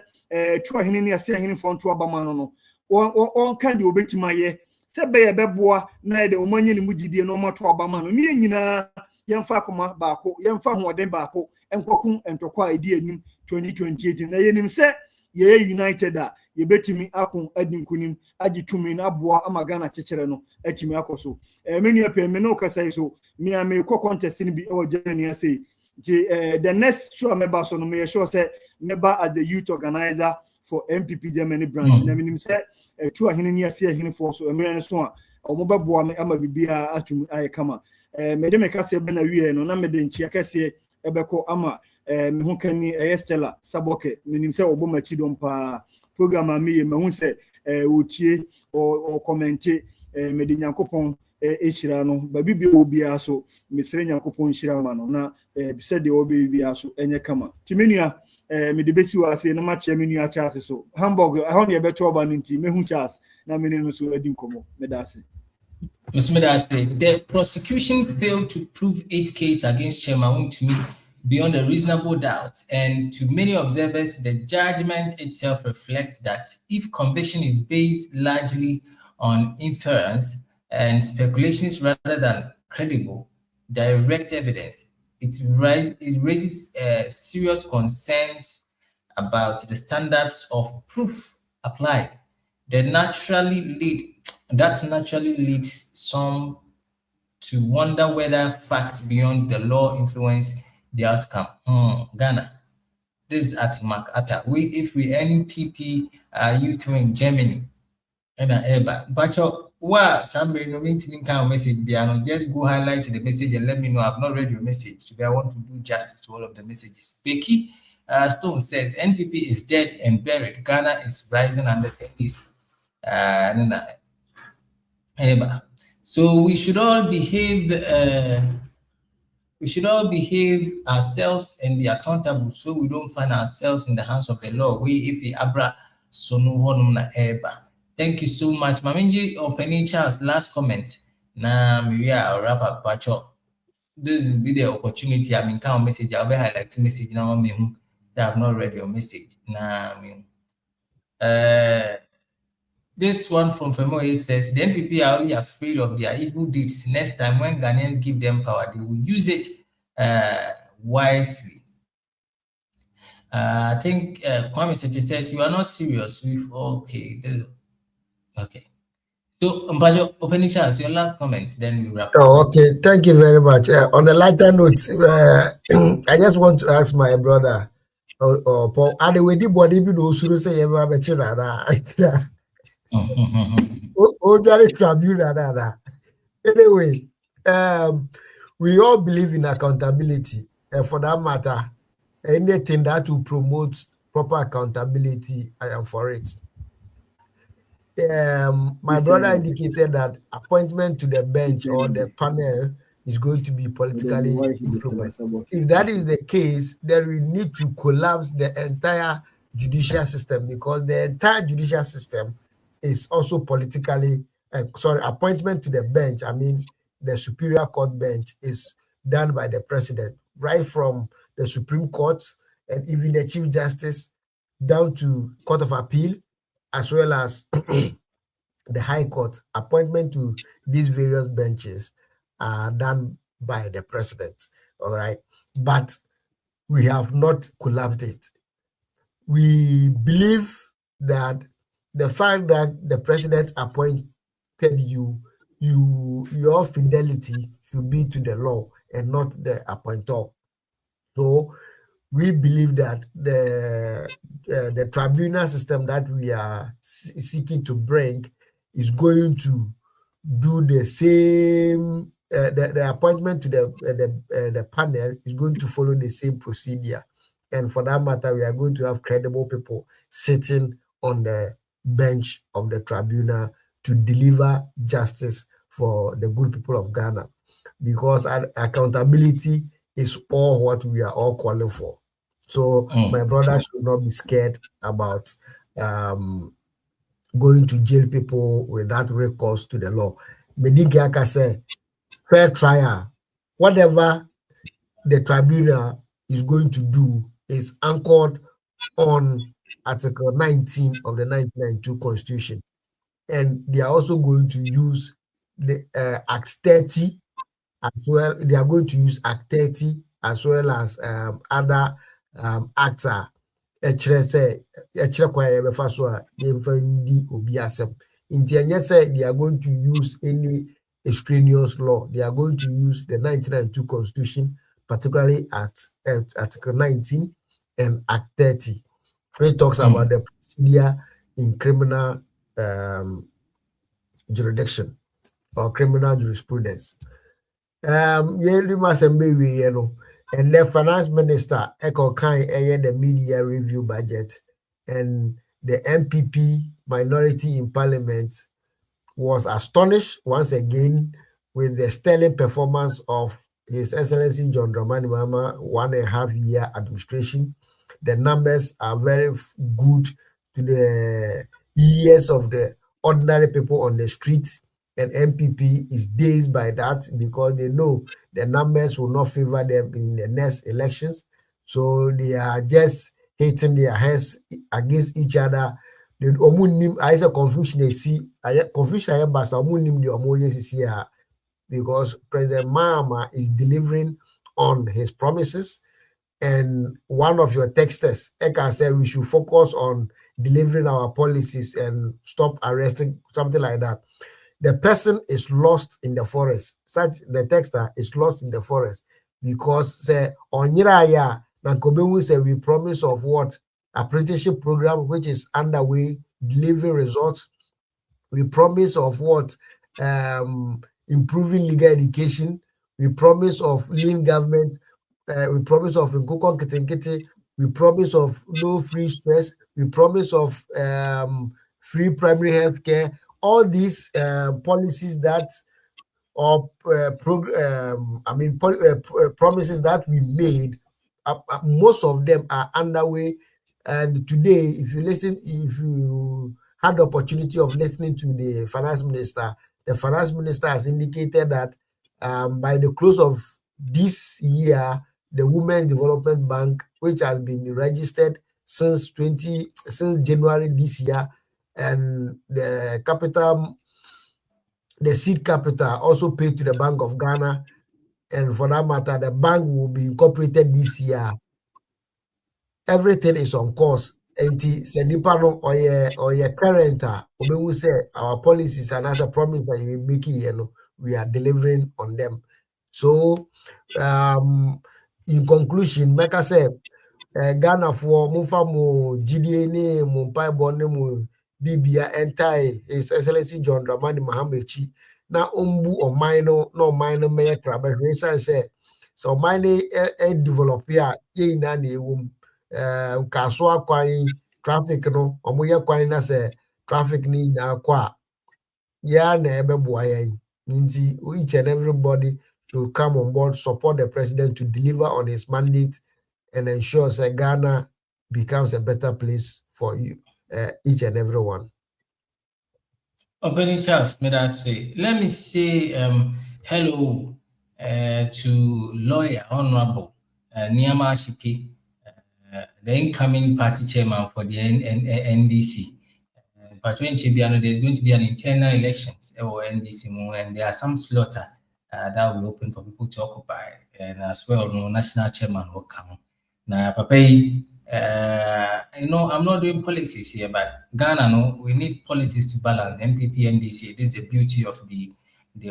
twa hene ne ase hene fon to abama no on kan de obetima ye se be ye beboa na de omanye ne mugidie no mato abama no ne nyina yemfa koma baako yemfa hoden baako enkokun entokwa edi anim 2028 na yenim se ye united a ye betimi akon adinkunim agitumi na aboa amagana chechere no atimi akoso menu ape me no kasa so me am contest ni bi o Germany say the next show member so no me sure say member as the youth organizer for NPP Germany branch na minim say tu ahene ni ase ahene for so me so a omobabo me ama bibia atumi ayekama me de me kasa be na wie no na me de nchi akase ebeko ama me ho kan ni Estela Saboke minim say obomachi dom pa program ami me hu say otie o commenter me de nyankopon ehira no ba bibia obia so mesere nyankopon hira ma no na bi say de obi bia so enye kama timenua me de besi wa ase na ma che menua chance so Hamburg ahon ye beto oba nti me hu chance na me no so adi nkomo me da ase Mr. Medase, the prosecution failed to prove 8 cases against Chairman to me beyond a reasonable doubt, and to many observers, the judgment itself reflects that if conviction is based largely on inference and speculations rather than credible, direct evidence, it raises serious concerns about the standards of proof applied. That naturally leads some to wonder whether facts beyond the law influence the outcome. Ghana. This is at MacArthur. If we NPP youth in Germany, but somebody no mean kind of message, just go highlight the message and let me know. I've not read your message. Today I want to do justice to all of the messages. Becky Stone says NPP is dead and buried. Ghana is rising under NDC. So we should all behave. We should all behave ourselves and be accountable, so we don't find ourselves in the hands of the law. Thank you so much. Mamenji opening chance, last comment. Now maybe I'll wrap up. This will be the opportunity. I mean, kind of message. I'll be highlighting message now. I have not read your message. Now, this one from Femoye says the NPP are only afraid of their evil deeds. Next time when Ghanaians give them power, they will use it wisely. I think Kwame Seche says you are not serious. Okay. So Mbajo, opening chance, your last comments, then we wrap up. Oh, okay, thank you very much. On a lighter note, I just want to ask my brother, Paul, are the way the body people who say you have a tribunal. Anyway, we all believe in accountability, and for that matter, anything that will promote proper accountability, I am for it. My brother indicated that appointment to the bench or the panel is going to be politically influenced. If that is the case, then we need to collapse the entire judicial system, because the entire judicial system is also politically, appointment to the bench, I mean, the Superior Court bench is done by the president, right from the Supreme Court and even the Chief Justice down to Court of Appeal, as well as the High Court. Appointment to these various benches are done by the president, all right? But we have not collapsed it. We believe that the fact that the president appointed you, your fidelity should be to the law and not the appointer. So we believe that the tribunal system that we are seeking to bring is going to do the same. The appointment to the panel is going to follow the same procedure, and for that matter, we are going to have credible people sitting on the bench of the tribunal to deliver justice for the good people of Ghana, because accountability is all what we are all calling for. So my brother should not be scared about going to jail people without recourse to the law. Medigiaka said, fair trial, whatever the tribunal is going to do is anchored on Article 19 of the 1992 Constitution. And they are also going to use the Act 30 as well. They are going to use Act 30 as well as other acts. They are going to use any extraneous law. They are going to use the 1992 Constitution, particularly Article 19 and Act 30. It talks about the procedure in criminal jurisdiction or criminal jurisprudence. And the finance minister Eko Khan the media review budget, and the NPP minority in parliament was astonished once again with the sterling performance of His Excellency John Dramani Mahama 1.5 year administration. The numbers are very good to the years of the ordinary people on the streets, and NPP is dazed by that because they know the numbers will not favor them in the next elections. So they are just hitting their heads against each other. I say confusion because President Mahama is delivering on his promises, and one of your texters, Eka, said we should focus on delivering our policies and stop arresting, something like that. The person is lost in the forest. The texter is lost in the forest because say Onyiraya Nankobemu say we promise of what apprenticeship program which is underway, delivering results. We promise of what improving legal education. We promise of lean government. We promise of Nkukon Kitinkiti. We promise of no free stress. We promise of free primary health care. All these policies that or promises that we made, most of them are underway. And today, if you had the opportunity of listening to the finance minister has indicated that by the close of this year, the Women's Development Bank, which has been registered since January this year, and the seed capital also paid to the Bank of Ghana, and for that matter, the bank will be incorporated this year. Everything is on course. And Senipano or your current, we say our policies and as a promise that you making, we are delivering on them. So, in conclusion, like I said, Ghana for Mufa mo GDA ne Mumpai Bonne mo Bibia entai His Excellency John Dramani Mahamechi na umbu o minor no minor mayor crab say so mine develop ya ye na na ewum kaso akwan traffic no omoye kwan na say traffic ni na kwa ya na ebeboa yan nti each and everybody to come on board, support the president to deliver on his mandate and ensure that Ghana becomes a better place for you, each and everyone. Opening Charles, may I say, let me say hello to lawyer Honorable Niyama Shiki, the incoming party chairman for the NDC. But when there's going to be an internal elections or NDC, and there are some slaughter that will be open for people to occupy, and as well, national chairman will come. Now, Papa, I'm not doing politics here, but Ghana, we need politics to balance NPP, NDC. It is the beauty of the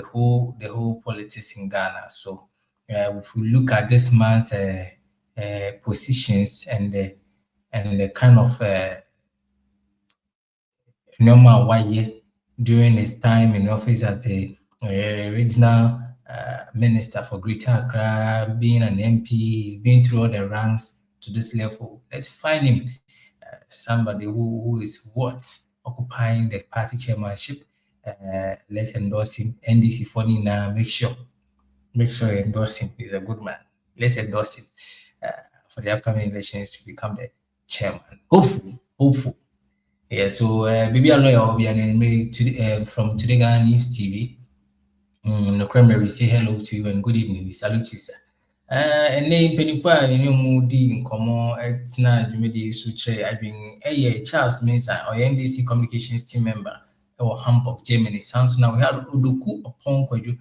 whole politics in Ghana. So, if we look at this man's positions and the kind of normal 1 year during his time in office as the regional minister for Greater Accra, being an MP, he's been through all the ranks to this level. Let's find him somebody who is worth occupying the party chairmanship. Let's endorse him. NDC for now, make sure you endorse him. He's a good man. Let's endorse him for the upcoming elections to become the chairman. Hopeful. Yeah, so maybe a lawyer will be from TodayGhanaNews TV. No crime, we say hello to you and good evening. We salute you, sir. And then Penify, Moody in Como, it's not you suture. I've been Charles Mensa or NDC communications team member or Hamburg, Germany. Sounds now we have Uduku upon Koju,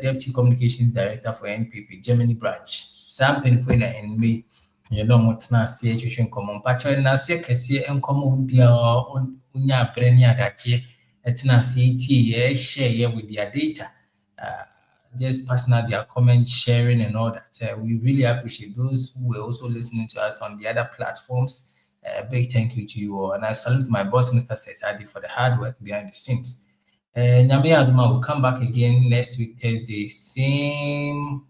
deputy communications director for NPP Germany branch. Sam Penify and me. You know what's not situation common, but you're not sick. I see and come be unya brenya that ye. It's not share with their data. Just personal their comment sharing and all that. We really appreciate those who were also listening to us on the other platforms. Big thank you to you all, and I salute my boss, Mr. Setadi, for the hard work behind the scenes. Nyame Aduma will come back again next week Thursday, same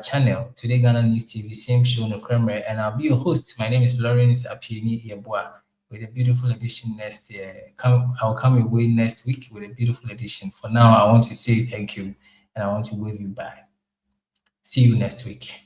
channel, TodayGhanaNews TV, same show, no camera, and I'll be your host. My name is Lawrence Apieni Yeboah with a beautiful edition next year. I'll come your way next week with a beautiful edition. For now, I want to say thank you and I want to wave you bye. See you next week.